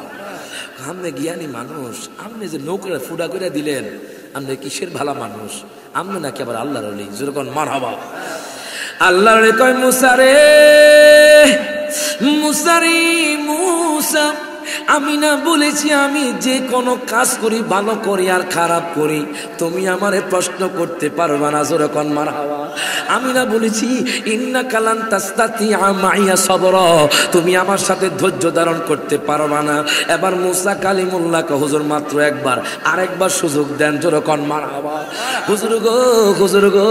আপনি জ্ঞানী মানুষ, আপনি যে নৌকা ফুটা করে দিলেন, আপনি কিসের ভালো মানুষ, আপনি নাকি আবার আল্লাহর ওলি, যেরকম মারহাবা। আল্লাহর ওলি কয়, মুসা রে, মুসা রে, মুসা, আমি না বলেছি আমি যে কোনো কাজ করি, ভালো করি আর খারাপ করি, তুমি আমারে প্রশ্ন করতে পারবা না, যেরকম মারহাবা। আমি না বলেছি ইন্নাকা লান তাস্তাতিয়া মাইয়া সবরা, তুমি আমার সাথে ধৈর্য ধারণ করতে পারবা না। এবার মুসা কালিমুল্লাহ কে, হুজুর মাত্র একবার, আরেকবার সুযোগ দেন, যেরকম মারহাবা। হুজুর গো, হুজুর গো,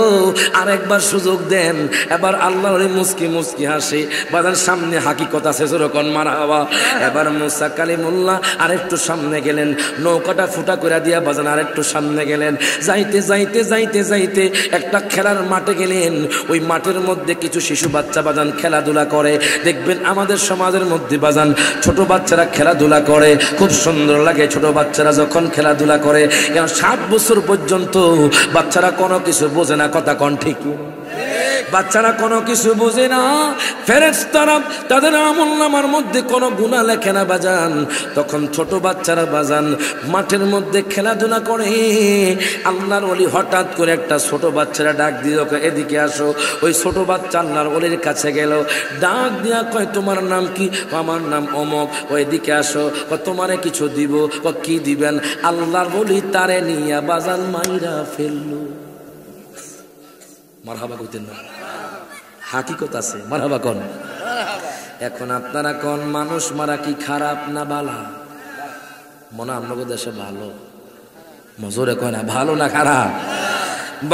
আরেকবার সুযোগ দেন। এবার আল্লাহর মুস্কি মুস্কি হাসি বাজার সামনে হাকিকত আছে, যেরকম মারহাবা। এবার মুসা কালিমুল্লাহ আরেকটু সামনে গেলেন, নৌকাটা ফুটা করে দিয়া বাজান আরেকটু সামনে গেলেন। যাইতে যাইতে যাইতে যাইতে একটা খেলার মাঠে গেলেন। ওই মাঠের মধ্যে কিছু শিশু বাচ্চা বাজান খেলাধুলা করে। দেখবেন আমাদের সমাজের মধ্যে বাজান ছোট বাচ্চারা খেলাধুলা করে, খুব সুন্দর লাগে ছোট বাচ্চারা যখন খেলাধুলা করে। কেন 7 বছর পর্যন্ত বাচ্চারা কোনো কিছু বোঝে না, কথা কোন ঠিক? বাচ্চারা কোনো কিছু বোঝে না। ফেরেশতারা তাদের আমলনামার মধ্যে কোনো গুনাহ লেখে না বাজান। তখন ছোট বাচ্চারা বাজান মাঠের মধ্যে খেলাধুলা করে। আল্লাহর ওলি হঠাৎ করে একটা ছোট বাচ্চারা ডাক দিল, এদিকে আসো। ওই ছোট বাচ্চা আল্লাহর ওলির কাছে গেল, ডাক দিয়া কয়, তোমার নাম কি? আমার নাম অমক। ওই দিকে আসো। তোমারে কিছু দিব। কি দিবেন? আল্লাহর ওলি তারে নিয়া বাজান মাইরা ফেললো। মারহাবা কইতেন না, হাকিকত আছে, মারহাবা কোন। এখন আপনারা কোন, মানুষ মারা কি খারাপ না ভালো? মনে আপনাদের দেশে ভালো, মজুরে কয় না, ভালো না খারাপ?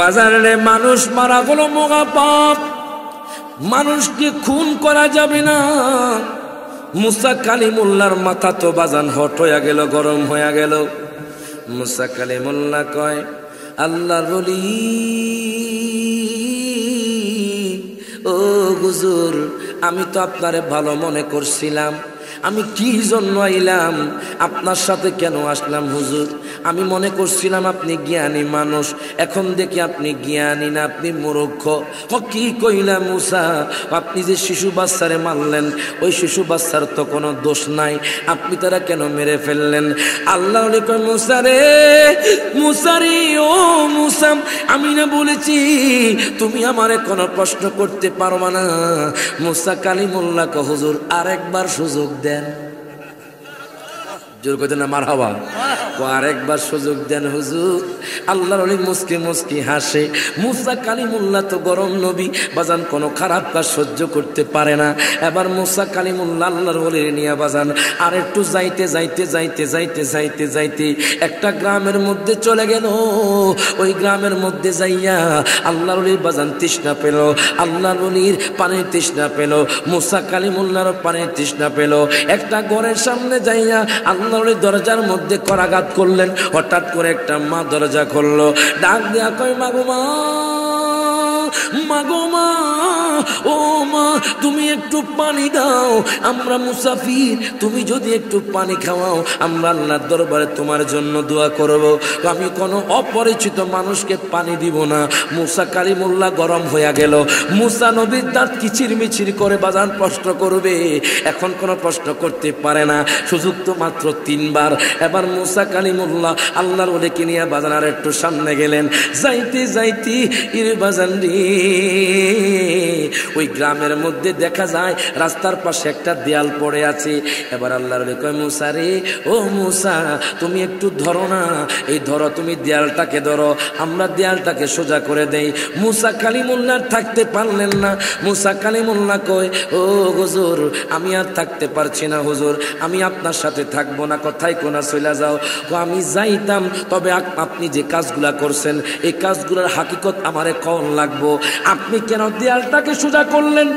বাজারে মানুষ মারা হলো মহা পাপ, মানুষকে খুন করা যাবে না। মুসা কালিমুল্লাহর মাথা তো বাজান হট হয়ে গেল, গরম হয়ে গেল। মুসা কালিমুল্লাহ কয়, আল্লাহর ওলি, ও হুজুর, আমি তো আপনারে ভালো মনে করছিলাম, আমি কি জন্য আইলাম, আপনার সাথে কেন আসলাম হুজুর? আমি মনে করছিলাম আপনি জ্ঞানী মানুষ, এখন দেখি আপনি জ্ঞানী না, আপনি মূর্খ। কি কইলা মুসা? আপনি যে শিশু বাচ্চারে মারলেন, ওই শিশু বাচ্চার তো কোনো দোষ নাই, আপনি তারা কেন মেরে ফেললেন? আল্লাহ কয়, মুসা রে, মুসা রে, ও মুসা, আমি না বলেছি তুমি আমারে কোনো প্রশ্ন করতে পারবা না? মুসা কালিমুল্লাহ কয়, হুজুর আরেকবার সুযোগ দেন। জোর কইতেন না মারহাবা? আরেকবার সুযোগ দেন হুজুর। আল্লাহর ওলি মুস্কি মুস্কি হাসে। মুসা কালিমুল্লাহ তো গরম নবী, বাজান কোনো খারাপ কাজ সহ্য করতে পারে না। এবার মুসা কালিমুল্লাহ আল্লাহর ওলির নিয়ে বাজান আর একটু যাইতে যাইতে যাইতে যাইতে যাইতে যাইতে একটা গ্রামের মধ্যে চলে গেল। ওই গ্রামের মধ্যে যাইয়া আল্লাহর ওলির বাজান তৃষ্ণা পেল, আল্লাহর ওলির পানির তৃষ্ণা পেল, মুসা কালিমুল্লাহর পানির তৃষ্ণা পেল। একটা ঘরের সামনে যাইয়া আল্লাহর ওলির দরজার মধ্যে করাঘাত করলেন। হঠাৎ করে একটা মা দরজা খুললো, ডাক দেয়া কয় মাগো মা, মাগো মা, ও মা তুমি একটু পানি দাও, আমরা মুসাফির, তুমি যদি একটু পানি খাওয়াও আমরা আল্লাহর দরবারে তোমার জন্য দোয়া করব। আমি কোনো অপরিচিত মানুষকে পানি দিব না। মুসা কালিমুল্লাহ গরম হয়ে গেল। মুসা নবীর দাঁত কিচির মিচির করে বাজান প্রশ্ন করবে, এখন কোনো প্রশ্ন করতে পারে না, সুযোগ তো মাত্র 3 বার। এবার মুসা কালিমুল্লাহ আল্লাহর ওলিকে নিয়ে বাজান আর একটু সামনে গেলেন। যাইতে যাইতে ইরে বাজান রে, ওই গ্রামের মধ্যে দেখা যায় রাস্তার পাশে একটা দেয়াল পড়ে আছে। এবার আল্লাহর ওলি কয় মুসা রে, ও মুসা তুমি একটু ধরো না, এই ধরো, তুমি দেয়ালটাকে ধরো, আমরা দেয়ালটাকে সোজা করে দেই। মুসা কালিমুল্লাহ থাকতে পারলেন না। মুসা কালিমুল্লাহ কয়, ও হুজুর আমি আর থাকতে পারছি না হুজুর, আমি আপনার সাথে থাকবো না, কোথায় কোনা চলে যাও। আমি যাইতাম, তবে আপনি যে কাজগুলা করছেন এই কাজগুলোর হাকিকত আমারে কখন লাগবো। আপনি কেন দেয়ালটাকে সোজা করলেন